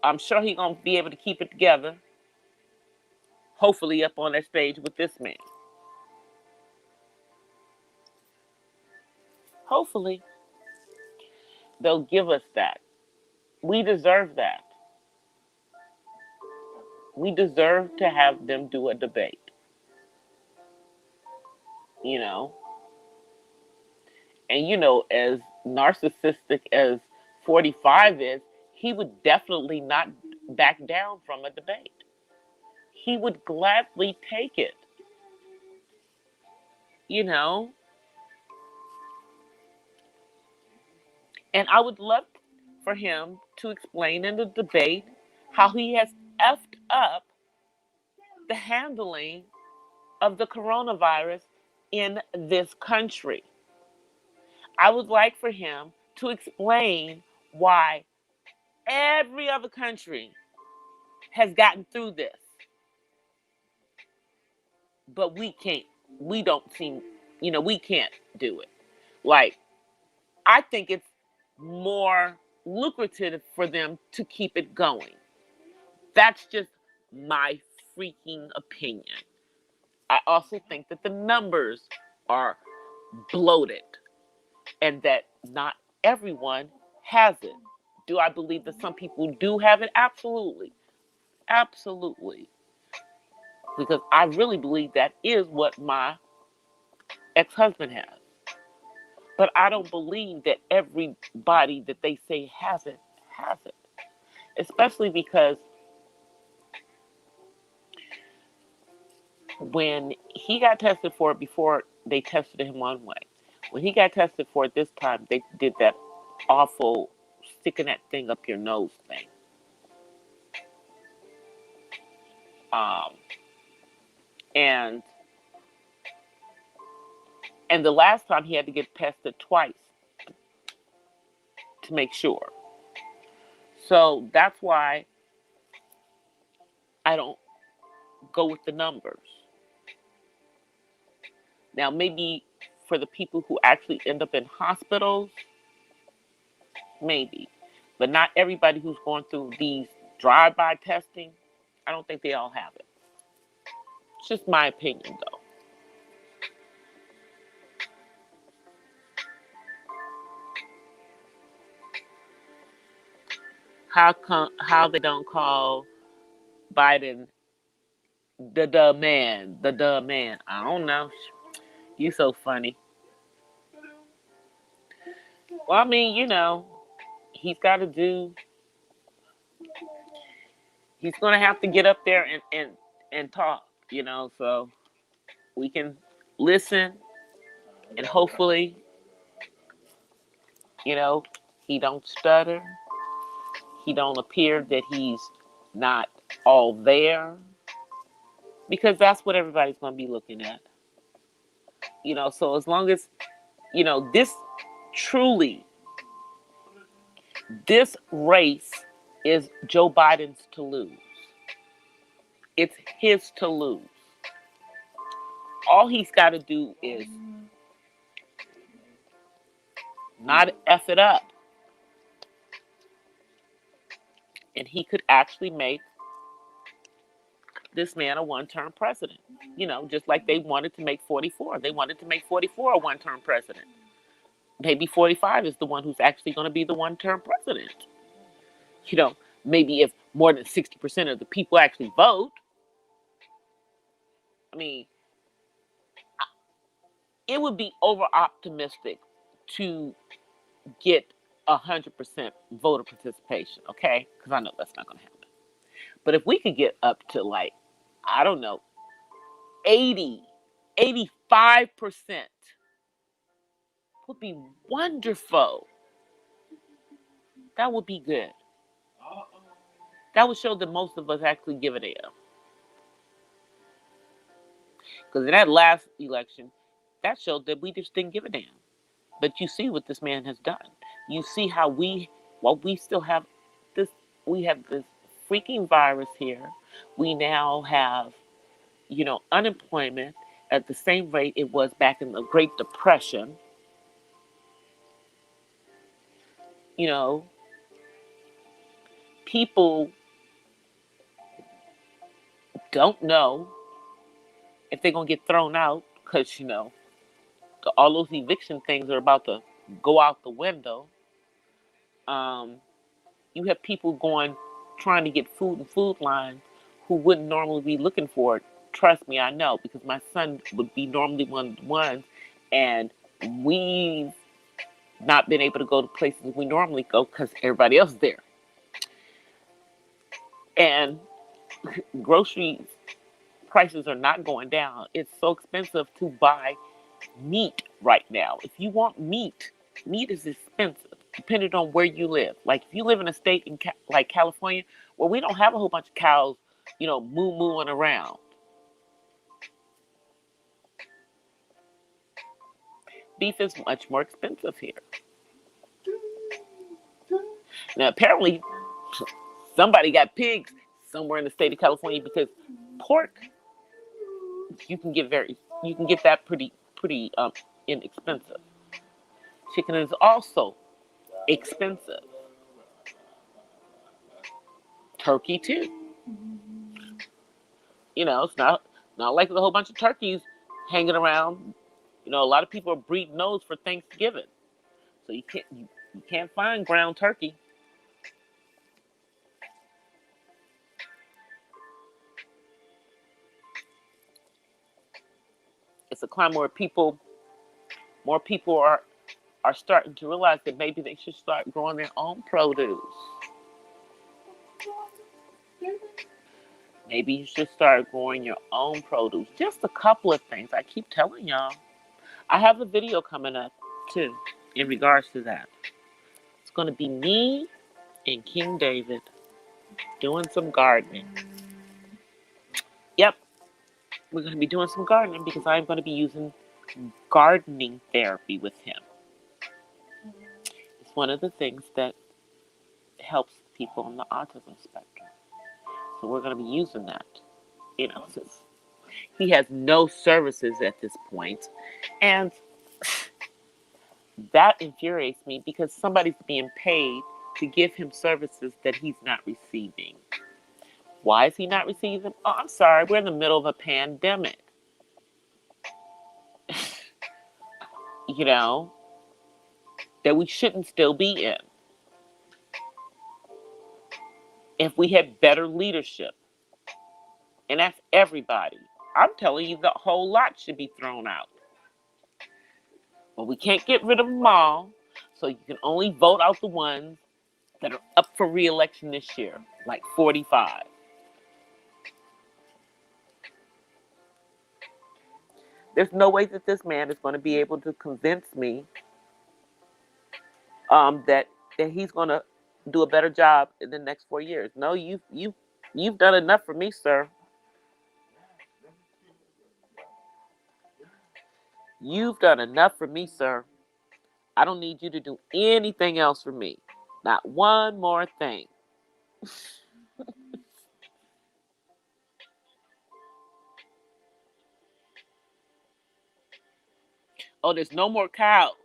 I'm sure he's gonna be able to keep it together. Hopefully, up on that stage with this man. Hopefully, they'll give us that. We deserve that. We deserve to have them do a debate. You know, and as narcissistic as 45 is, he would definitely not back down from a debate. He would gladly take it. You know, and I would love for him to explain in the debate how he has effed up the handling of the coronavirus in this country. I would like for him to explain why every other country has gotten through this, but we can't. We don't seem, we can't do it. Like, I think it's more lucrative for them to keep it going. That's just my freaking opinion. I also think that the numbers are bloated and that not everyone has it. Do I believe that some people do have it? Absolutely. Absolutely. Because I really believe that is what my ex-husband has. But I don't believe that everybody that they say has it. Especially because when he got tested for it before, they tested him one way. When he got tested for it this time, they did that awful sticking that thing up your nose thing. And the last time he had to get tested twice to make sure. So that's why I don't go with the numbers. Now, maybe for the people who actually end up in hospitals, maybe. But not everybody who's going through these drive-by testing, I don't think they all have it. It's just my opinion, though. How they don't call Biden the man. I don't know. You so funny. Well, I mean, he's got to do. He's gonna have to get up there and talk. So we can listen and hopefully, he don't stutter. He don't appear that he's not all there, because that's what everybody's gonna be looking at. So as long as this truly, this race is Joe Biden's to lose. It's his to lose. All he's got to do is not F it up. And he could actually make this man a one-term president. Just like they wanted to make 44. They wanted to make 44 a one-term president. Maybe 45 is the one who's actually going to be the one-term president. Maybe if more than 60% of the people actually vote. I mean, it would be over-optimistic to get 100% voter participation, okay? Because I know that's not going to happen. But if we could get up to, like, I don't know, 80, 85% would be wonderful. That would be good. That would show that most of us actually give a damn. Because in that last election, that showed that we just didn't give a damn. But you see what this man has done. You see how while we still have this, we have this freaking virus here. We now have, unemployment at the same rate it was back in the Great Depression. You know, people don't know if they're going to get thrown out because, all those eviction things are about to go out the window. You have people trying to get food in food lines who wouldn't normally be looking for it. Trust me, I know, because my son would be normally one of the ones, and we've not been able to go to places we normally go because everybody else is there. And grocery prices are not going down. It's so expensive to buy meat right now. If you want meat is expensive depending on where you live. Like if you live in a state like California, where we don't have a whole bunch of cows, moo-mooing around. Beef is much more expensive here. Now apparently somebody got pigs somewhere in the state of California because pork you can get that pretty inexpensive. Chicken is also expensive. Turkey too. It's not like there's a whole bunch of turkeys hanging around. A lot of people are breeding those for Thanksgiving, so you can't find ground turkey. It's a climate where more people are starting to realize that maybe they should start growing their own produce. Maybe you should start growing your own produce. Just a couple of things. I keep telling y'all. I have a video coming up too in regards to that. It's going to be me and King David doing some gardening. Yep, we're going to be doing some gardening because I'm going to be using gardening therapy with him. It's one of the things that helps people on the autism spectrum. So we're going to be using that. Since he has no services at this point. And that infuriates me because somebody's being paid to give him services that he's not receiving. Why is he not receiving them? Oh, I'm sorry. We're in the middle of a pandemic. That we shouldn't still be in. If we had better leadership. And that's everybody. I'm telling you, the whole lot should be thrown out. But we can't get rid of them all. So you can only vote out the ones that are up for re-election this year. Like 45. There's no way that this man is going to be able to convince me that he's going to do a better job in the next 4 years. No, you've done enough for me, sir. You've done enough for me, sir. I don't need you to do anything else for me. Not one more thing. Oh, there's no more cows.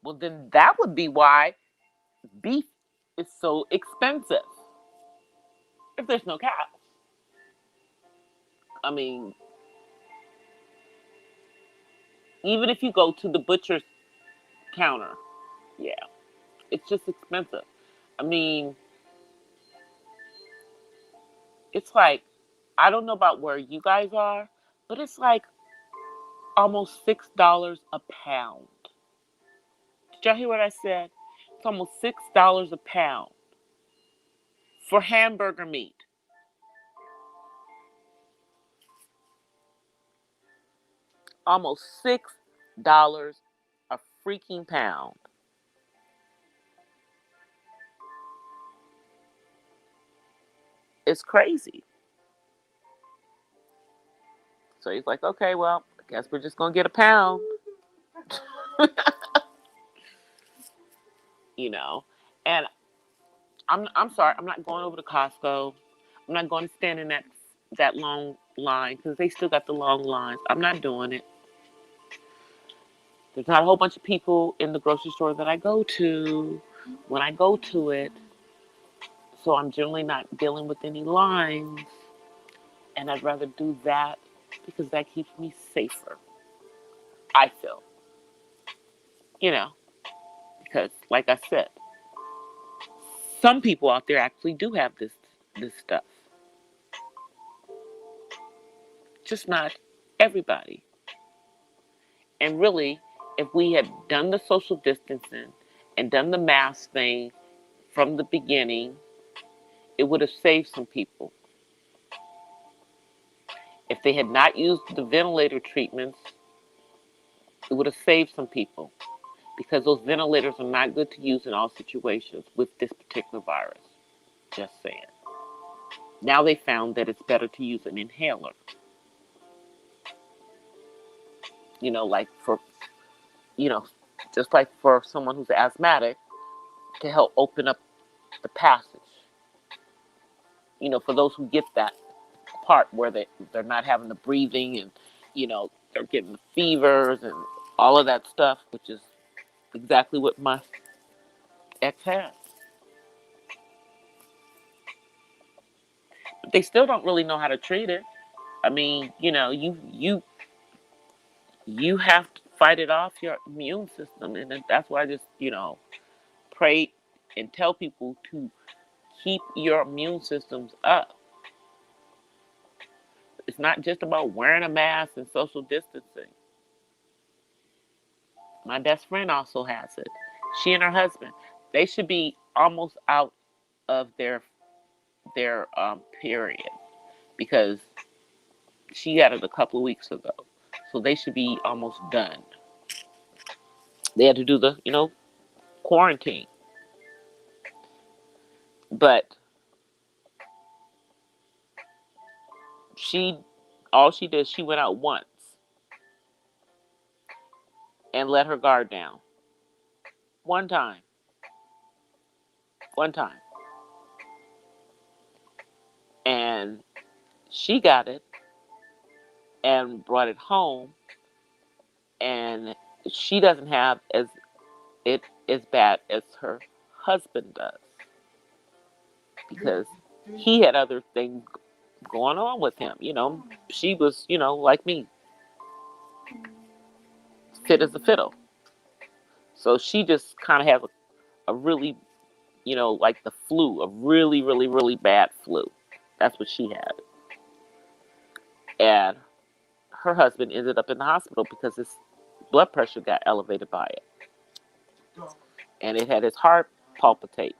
Well, then that would be why beef is so expensive. If there's no cows. I mean, even if you go to the butcher's counter, yeah, it's just expensive. I mean, it's like, I don't know about where you guys are, but it's like almost $6 a pound. Did y'all hear what I said? It's almost $6 a pound for hamburger meat. Almost $6 a freaking pound. It's crazy. So he's like, okay, well, I guess we're just gonna get a pound. you know. And I'm sorry, I'm not going over to Costco. I'm not going to stand in that long line because they still got the long lines. I'm not doing it. There's not a whole bunch of people in the grocery store that I go to when I go to it. So I'm generally not dealing with any lines. And I'd rather do that because that keeps me safer. I feel. You know, because like I said, some people out there actually do have this stuff. Just not everybody. And really, if we had done the social distancing and done the mask thing from the beginning, it would have saved some people. If they had not used the ventilator treatments, it would have saved some people because those ventilators are not good to use in all situations with this particular virus. Just saying. Now they found that it's better to use an inhaler. You know, like for, you know, just like for someone who's asthmatic to help open up the passage. You know, for those who get that part where they're not having the breathing and, you know, they're getting the fevers and all of that stuff, which is exactly what my ex has. But they still don't really know how to treat it. I mean, you know, you have to fight it off your immune system, and that's why I just, you know, pray and tell people to keep your immune systems up. It's not just about wearing a mask and social distancing. My best friend also has it. She and her husband, they should be almost out of their period because she had it a couple of weeks ago. So they should be almost done. They had to do the, you know, quarantine. But she all she did, she went out once and let her guard down. One time. One time. And she got it and brought it home, and she doesn't have it as bad as her husband does because he had other things going on with him. You know, she was, you know, like me, fit as a fiddle. So she just kind of has a really, you know, like the flu, a really, really, really bad flu. That's what she had. And her husband ended up in the hospital because his blood pressure got elevated by it. And it had his heart palpitate.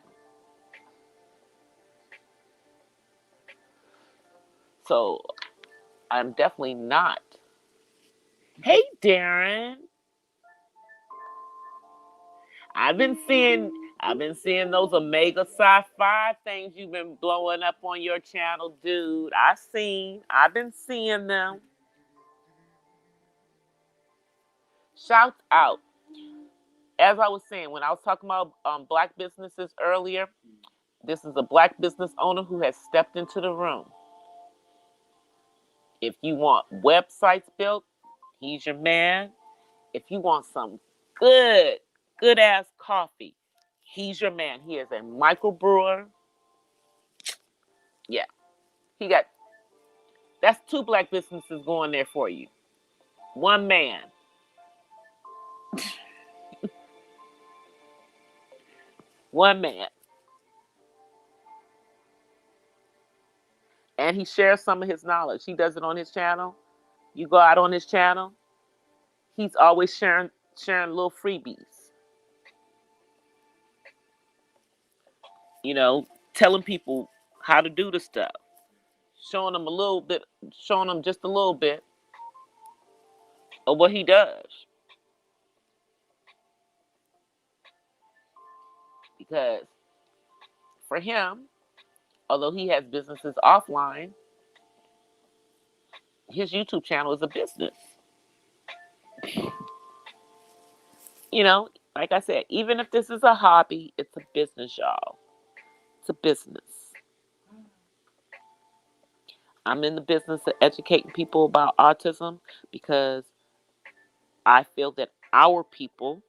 So I'm definitely not. Hey, Darren. I've been seeing those Omega Sci-Fi things you've been blowing up on your channel, dude. I've been seeing them. Shout out. As I was saying, when I was talking about black businesses earlier, this is a black business owner who has stepped into the room. If you want websites built, he's your man. If you want some good ass coffee, he's your man. He is a microbrewer. Yeah, that's two black businesses going there for you. One man. One man. And he shares some of his knowledge. He does it on his channel. You go out on his channel, he's always sharing little freebies. You know, telling people how to do the stuff. Showing them just a little bit of what he does. because for him, although he has businesses offline, his YouTube channel is a business. You know, like I said, even if this is a hobby, it's a business, y'all. It's a business. I'm in the business of educating people about autism because I feel that our people,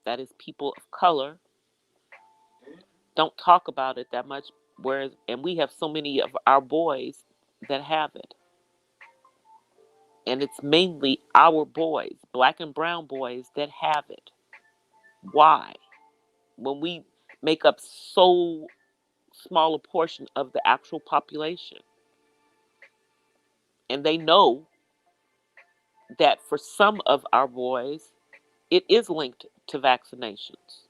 that is people of color, don't talk about it that much. And we have so many of our boys that have it. And it's mainly our boys, black and brown boys, that have it. Why? When we make up so small a portion of the actual population. And they know that for some of our boys, it is linked to vaccinations.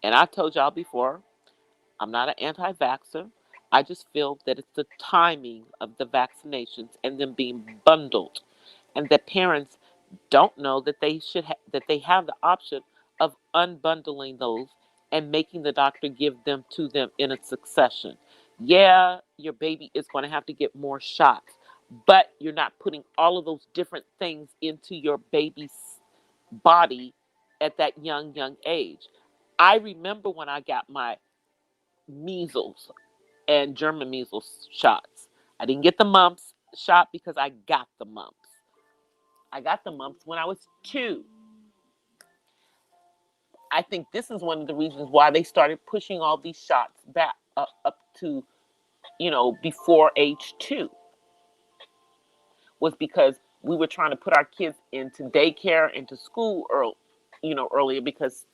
And I told y'all before, I'm not an anti-vaxxer. I just feel that it's the timing of the vaccinations and them being bundled, and that parents don't know that that they have the option of unbundling those and making the doctor give them to them in a succession. Yeah, your baby is going to have to get more shots, but you're not putting all of those different things into your baby's body at that young age. I remember when I got my measles and German measles shots. I didn't get the mumps shot because I got the mumps. I got the mumps when I was 2. I think this is one of the reasons why they started pushing all these shots back up to, before age 2, was because we were trying to put our kids into daycare, into school earlier because,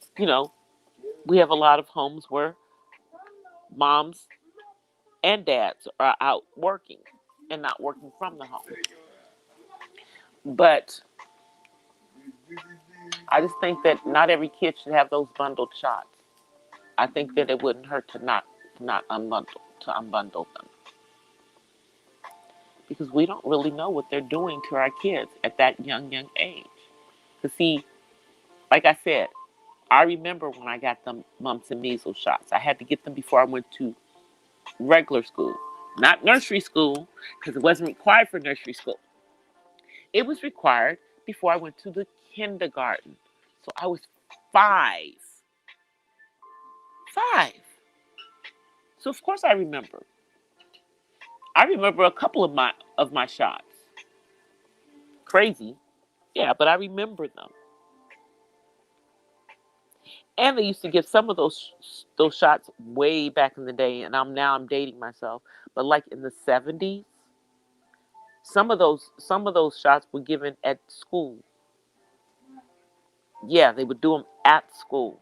we have a lot of homes where moms and dads are out working and not working from the home. But I just think that not every kid should have those bundled shots. I think that it wouldn't hurt to not unbundle them. Because we don't really know what they're doing to our kids at that young age. To see, like I said, I remember when I got the mumps and measles shots. I had to get them before I went to regular school. Not nursery school, because it wasn't required for nursery school. It was required before I went to the kindergarten. So I was 5. 5. So of course I remember. I remember a couple of my shots. Crazy. Yeah, but I remember them. And they used to give some of those shots way back in the day, and I'm dating myself, but like in the 70s, some of those shots were given at school. Yeah, they would do them at school.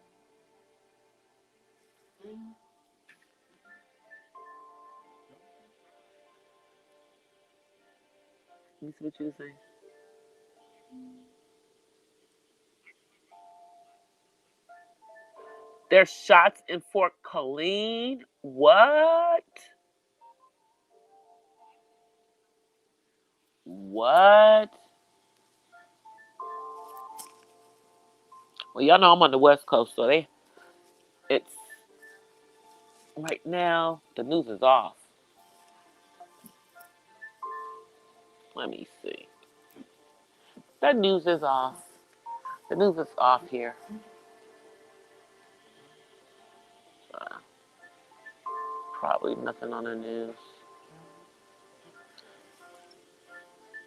Let me see what you were saying. There's shots in Fort Colleen. What? What? Well, y'all know I'm on the West Coast, so it's right now the news is off. Let me see. The news is off. The news is off here. Probably nothing on the news.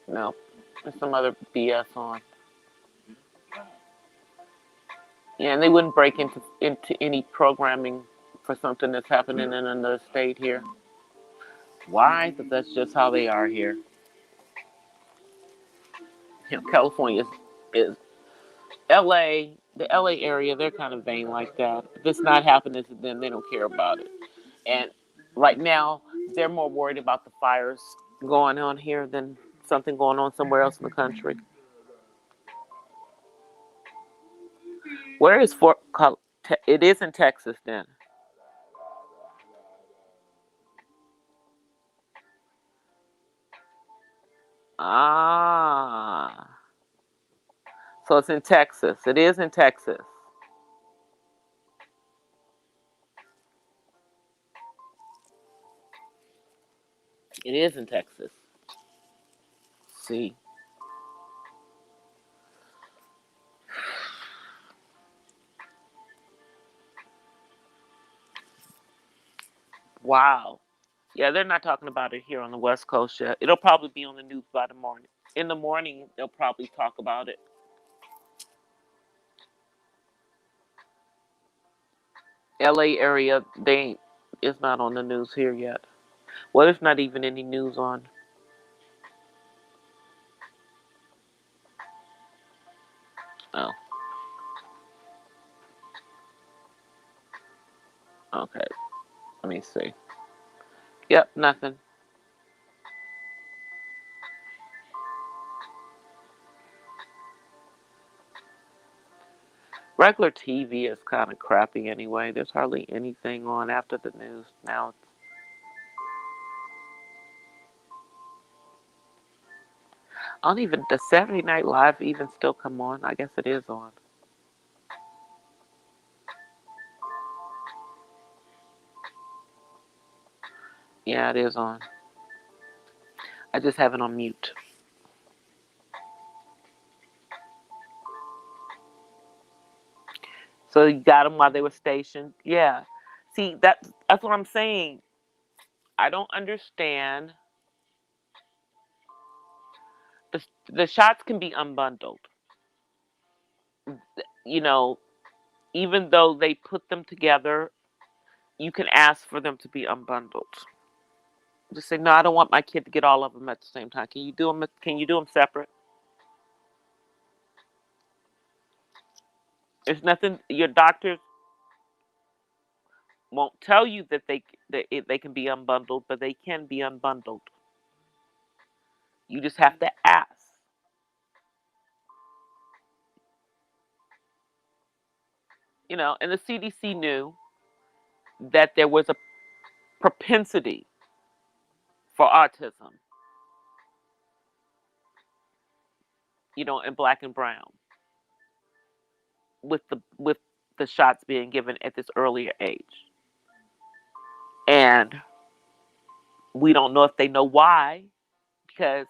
No, there's some other BS on. Yeah, and they wouldn't break into any programming for something that's happening in another state here. Why? Because that's just how they are here. California is LA, the LA area. They're kind of vain like that. If it's not happening to them, they don't care about it. And right now, they're more worried about the fires going on here than something going on somewhere else in the country. Where is Fort? It is in Texas, then. Ah, so it's in Texas. It is in Texas. It is in Texas. See. Wow. Yeah, they're not talking about it here on the West Coast yet. It'll probably be on the news by the morning. In the morning, they'll probably talk about it. LA area, it's not on the news here yet. Well, there's not even any news on. Oh, okay. Let me see. Yep, nothing. Regular TV is kind of crappy anyway. There's hardly anything on after the news now. I don't even, does Saturday Night Live even still come on? I guess it is on. Yeah, it is on. I just have it on mute. So you got them while they were stationed? Yeah. See, that's what I'm saying. I don't understand. The shots can be unbundled. You know, even though they put them together, you can ask for them to be unbundled. Just say, no, I don't want my kid to get all of them at the same time. Can you do them? Can you do them separate? There's nothing. Your doctors won't tell you that they can be unbundled, but they can be unbundled. You just have to ask. You know, and the CDC knew that there was a propensity for autism, you know, in black and brown with the shots being given at this earlier age. And we don't know if they know why, because,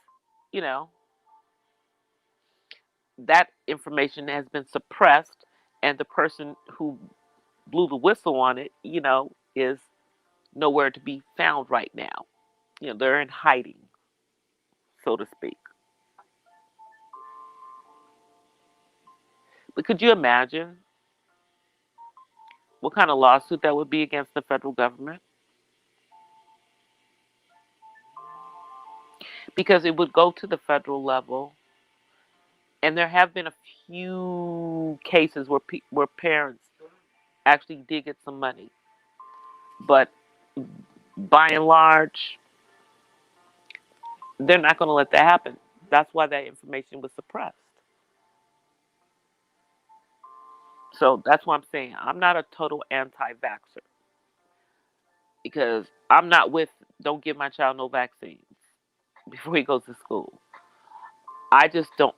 you know, that information has been suppressed, and the person who blew the whistle on it, you know, is nowhere to be found right now. You know, they're in hiding, so to speak. But could you imagine what kind of lawsuit that would be against the federal government? Because it would go to the federal level, and there have been a few cases where parents actually did get some money, but by and large, they're not going to let that happen. That's why that information was suppressed. So that's why I'm saying I'm not a total anti-vaxxer, because I'm not with don't give my child no vaccines before he goes to school. I just don't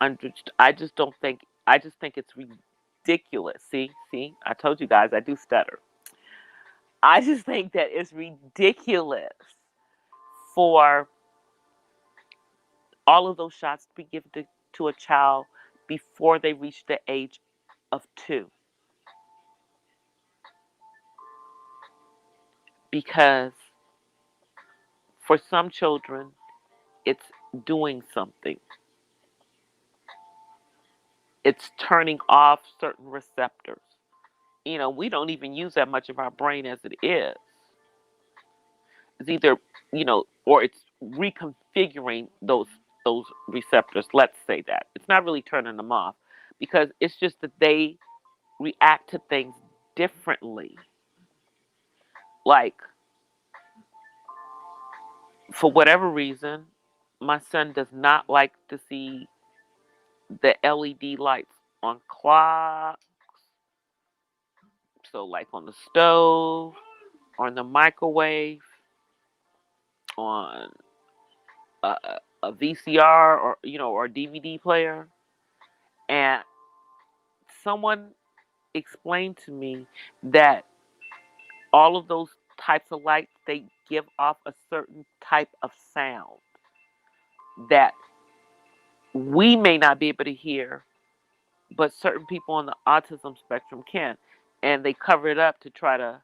I just don't think. I just think it's ridiculous. See, I told you guys I do stutter. I just think that it's ridiculous for all of those shots to be given to a child before they reach the age of 2. Because for some children, it's doing something. It's turning off certain receptors. You know, we don't even use that much of our brain as it is. It's either, you know, or it's reconfiguring those receptors. Let's say that it's not really turning them off, because it's just that they react to things differently. Like, for whatever reason, my son does not like to see the LED lights on clocks. So, like on the stove, or in the microwave, on a VCR, or or DVD player. And someone explained to me that all of those types of lights, they give off a certain type of sound that we may not be able to hear, but certain people on the autism spectrum can. And they cover it up to try to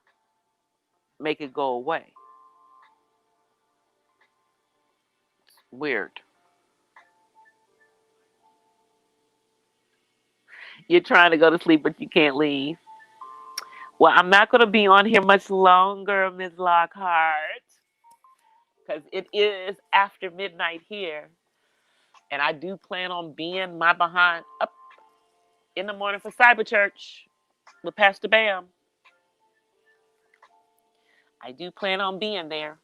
make it go away. It's weird. You're trying to go to sleep, but you can't leave. Well, I'm not going to be on here much longer, Ms. Lockhart, because it is after midnight here. And I do plan on being my behind up in the morning for Cyber Church with Pastor Bam. I do plan on being there.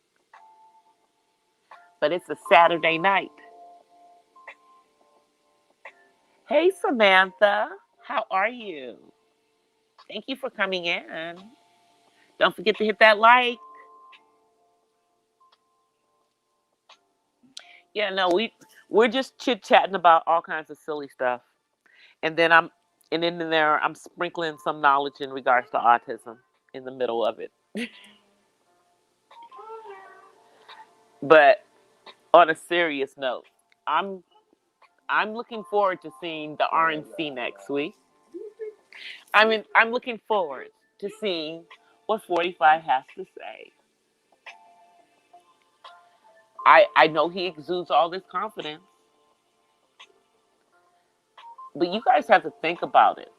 But it's a Saturday night. Hey, Samantha. How are you? Thank you for coming in. Don't forget to hit that like. Yeah, no, we're just chit-chatting about all kinds of silly stuff. And then in there I'm sprinkling some knowledge in regards to autism in the middle of it. But on a serious note, I'm looking forward to seeing the RNC next week. I'm looking forward to seeing what 45 has to say. I know he exudes all this confidence, but you guys have to think about it.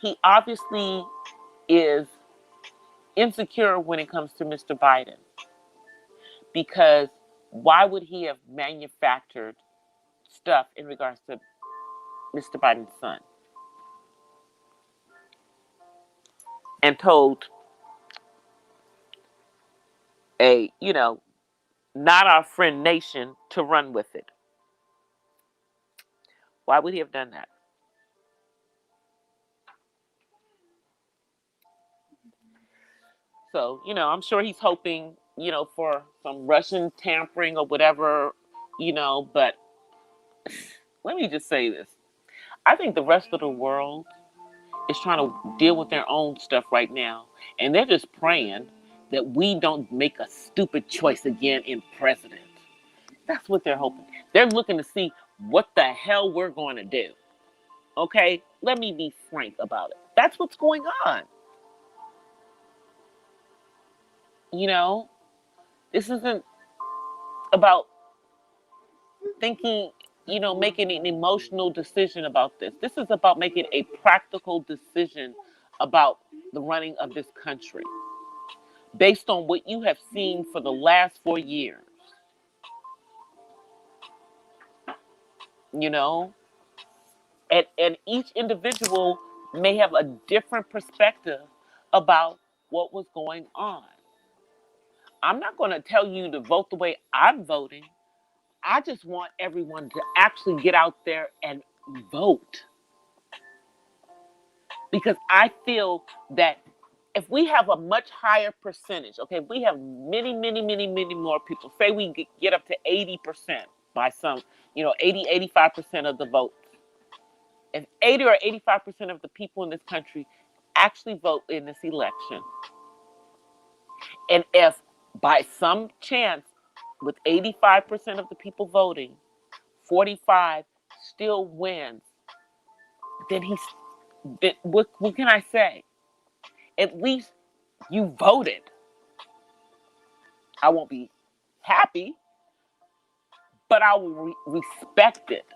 He obviously is insecure when it comes to Mr. Biden, because why would he have manufactured stuff in regards to Mr. Biden's son and told a, not our friend nation to run with it? Why would he have done that? So, I'm sure he's hoping, for some Russian tampering or whatever, but let me just say this. I think the rest of the world is trying to deal with their own stuff right now. And they're just praying that we don't make a stupid choice again in president. That's what they're hoping. They're looking to see what the hell we're going to do. Okay? Let me be frank about it. That's what's going on. This isn't about thinking, making an emotional decision about this. This is about making a practical decision about the running of this country based on what you have seen for the last 4 years. And each individual may have a different perspective about what was going on. I'm not going to tell you to vote the way I'm voting. I just want everyone to actually get out there and vote. Because I feel that if we have a much higher percentage, okay, if we have many, many, many, many more people, say we get up to 80% by some, 80, 85% of the votes. If 80 or 85% of the people in this country actually vote in this election, and if by some chance, with 85% of the people voting, 45 still wins, then what can I say? At least you voted. I won't be happy, but I will respect it.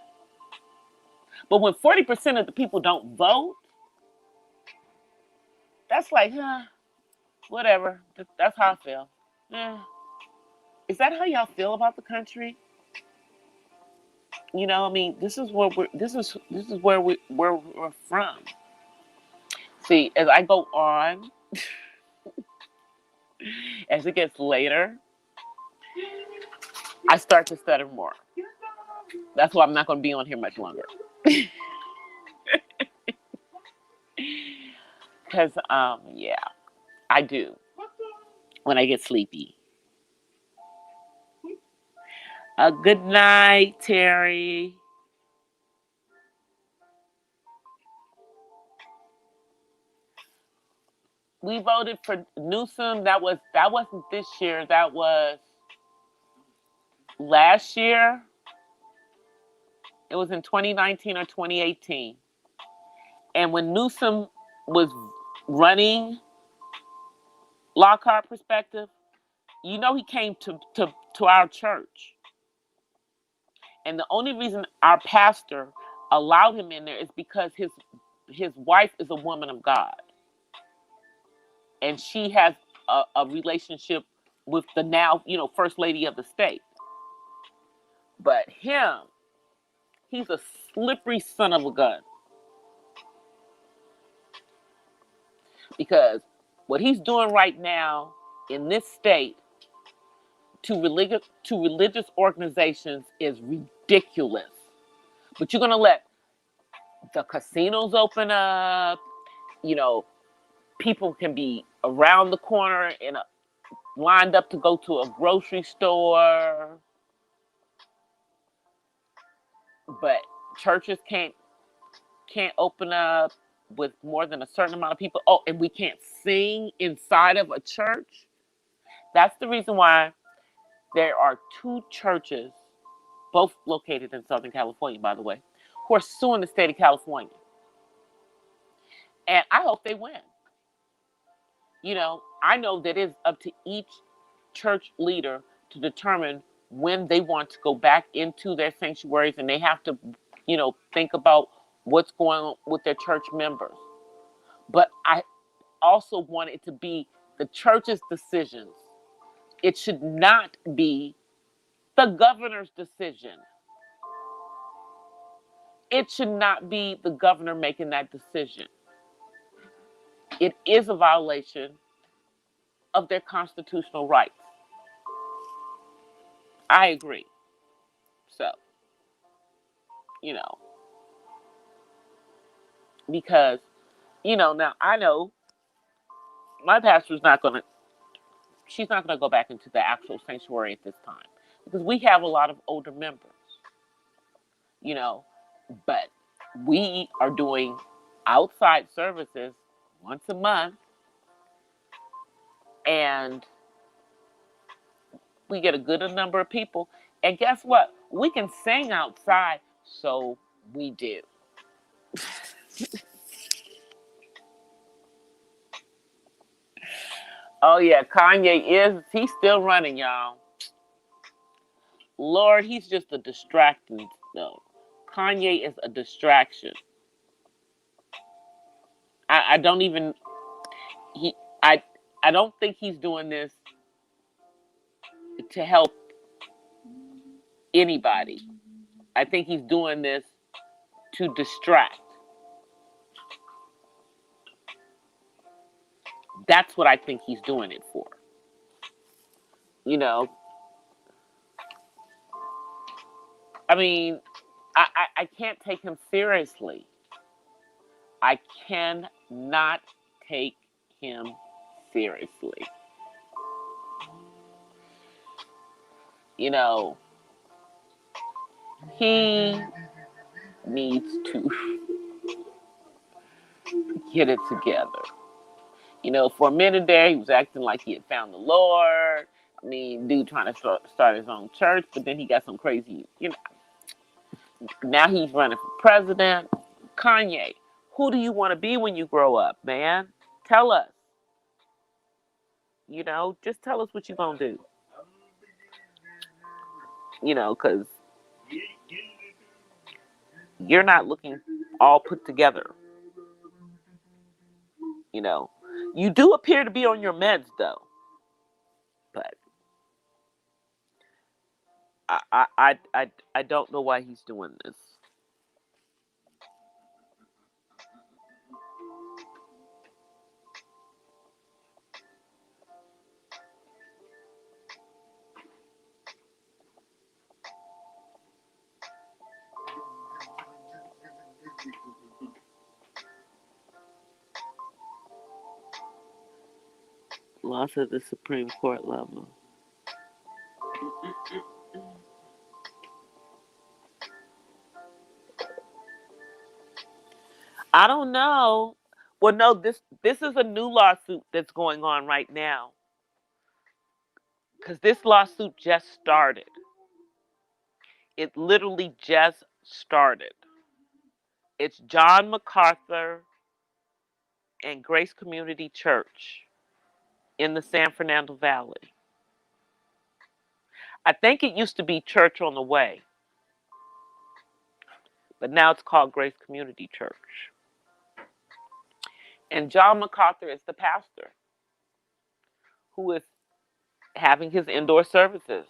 But when 40% of the people don't vote, that's like, whatever. That's how I feel. Is that how y'all feel about the country? This is where we're from. See, as I go on, as it gets later, I start to stutter more. That's why I'm not going to be on here much longer. Because, yeah, I do when I get sleepy. Good night, Terry. We voted for Newsom. That wasn't this year. That was last year. It was in 2019 or 2018. And when Newsom was running Lockhart Perspective, you know he came to our church. And the only reason our pastor allowed him in there is because his wife is a woman of God. And she has a relationship with the now, first lady of the state. But he's a slippery son of a gun. Because what he's doing right now in this state to religious organizations is ridiculous. But you're going to let the casinos open up, people can be around the corner and lined up to go to a grocery store. But churches can't open up with more than a certain amount of people. Oh, and we can't sing inside of a church. That's the reason why there are two churches, both located in Southern California, by the way, who are suing the state of California. And I hope they win. I know that it's up to each church leader to determine when they want to go back into their sanctuaries, and they have to, think about what's going on with their church members. But I also want it to be the church's decisions. It should not be the governor's decision. It should not be the governor making that decision. It is a violation of their constitutional rights. I agree. So, because, now I know my pastor's she's not going to go back into the actual sanctuary at this time because we have a lot of older members, but we are doing outside services once a month, and we get a good number of people. And guess what? We can sing outside, so we do. Oh yeah, he's still running, y'all. Lord, he's just a distraction, though. Kanye is a distraction. I don't even I don't think he's doing this to help anybody. I think he's doing this to distract. That's what I think he's doing it for. I mean, I can't take him seriously. I cannot take him seriously. He needs to get it together. For a minute there, he was acting like he had found the Lord. I mean, dude trying to start his own church, but then he got some crazy, now he's running for president. Kanye, who do you want to be when you grow up, man? Tell us. Just tell us what you're going to do. Because you're not looking all put together. You do appear to be on your meds, though. But I don't know why he's doing this. Loss at the Supreme Court level. I don't know. Well, no, this is a new lawsuit that's going on right now because this lawsuit just started. It literally just started. It's John MacArthur and Grace Community Church in the San Fernando Valley. I think it used to be Church on the Way, but now it's called Grace Community Church. And John MacArthur is the pastor who is having his indoor services.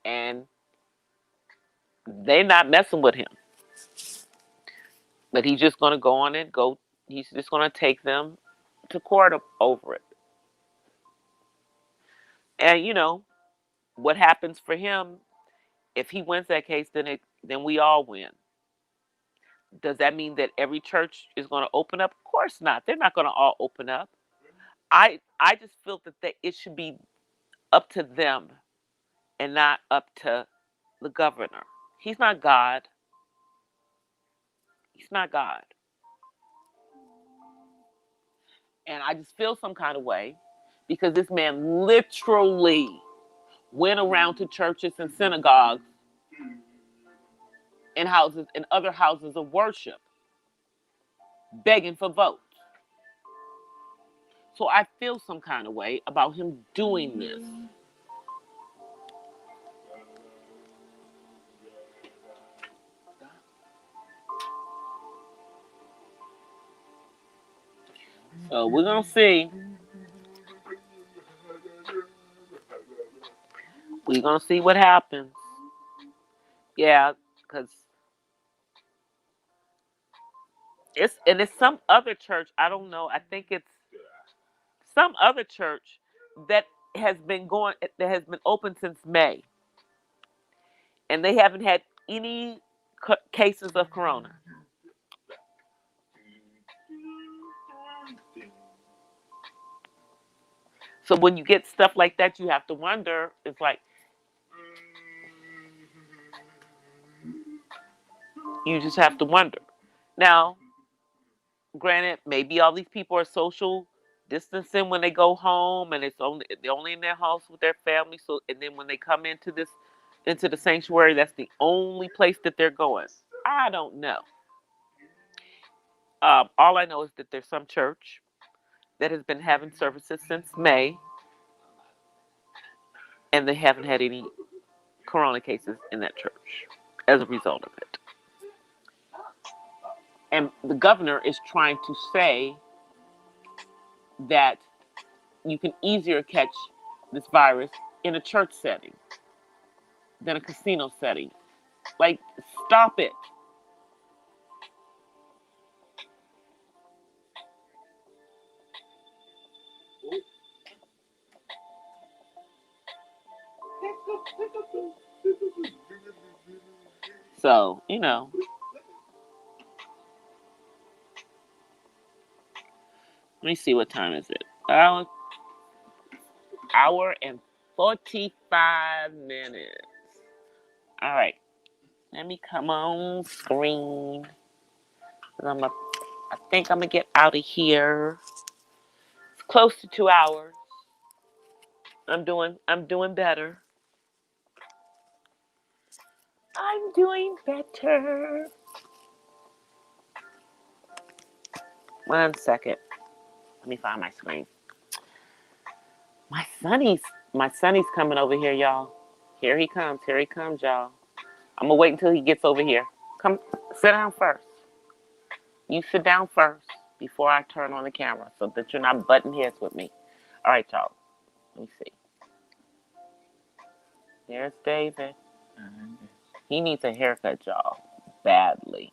And they're not messing with him. But he's just going to go on and go. He's just going to take them to court over it. And, you know, what happens for him, if he wins that case, then we all win. Does that mean that every church is going to open up? Of course not. They're not going to all open up. I just feel that it should be up to them and not up to the governor. He's not God. He's not God. And I just feel some kind of way because this man literally went around to churches and synagogues and houses and other houses of worship begging for votes. So I feel some kind of way about him doing this. So we're going to see. We're going to see what happens. Yeah, because it's some other church. I don't know. I think it's some other church that has been open since May. And they haven't had any cases of corona. So when you get stuff like that, you have to wonder. It's like, you just have to wonder. Now, granted, maybe all these people are social distancing when they go home, and they're only in their house with their family. So, and then when they come into the sanctuary, that's the only place that they're going. I don't know. All I know is that there's some church that has been having services since May, and they haven't had any corona cases in that church as a result of it. And the governor is trying to say that you can easier catch this virus in a church setting than a casino setting. Like, stop it. So, you know. Let me see, what time is it? Hour and 45 minutes. All right. Let me come on screen. I think I'm going to get out of here. It's close to 2 hours. I'm doing better. I'm doing better. 1 second. Let me find my screen. My sonny's coming over here, y'all. Here he comes, y'all. I'm gonna wait until he gets over here. Come, sit down first. You sit down first before I turn on the camera so that you're not butting heads with me. All right, y'all. Let me see. There's David. He needs a haircut, y'all. Badly.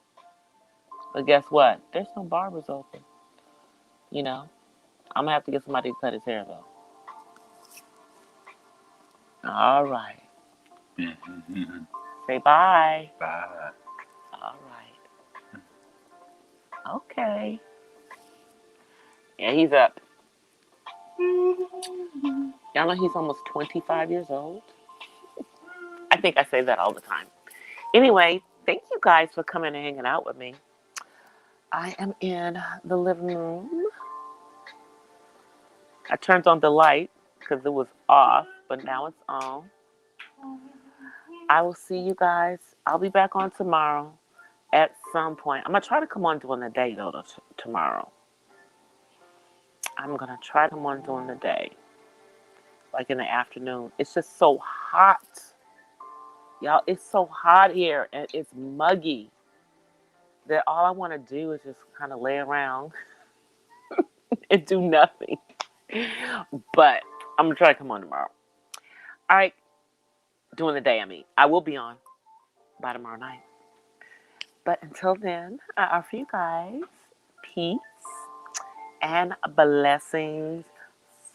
But guess what? There's no barbers open. You know? I'm gonna have to get somebody to cut his hair, though. All right. Say bye. Bye. All right. Okay. Yeah, he's up. Y'all know he's almost 25 years old? I think I say that all the time. Anyway, thank you guys for coming and hanging out with me. I am in the living room. I turned on the light because it was off, but now it's on. I will see you guys. I'll be back on tomorrow at some point. I'm going to try to come on during the day, though, tomorrow. I'm going to try to come on during the day, like in the afternoon. It's just so hot. Y'all, it's so hot here, and it's muggy that all I want to do is just kind of lay around and do nothing. But I'm going to try to come on tomorrow. All right. During the day, I mean. I will be on by tomorrow night. But until then, I offer you guys peace and blessings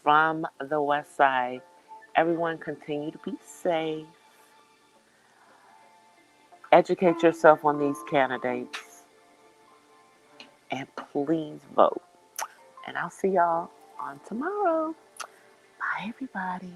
from the West Side. Everyone continue to be safe. Educate yourself on these candidates. And please vote. And I'll see y'all on tomorrow. Bye, everybody.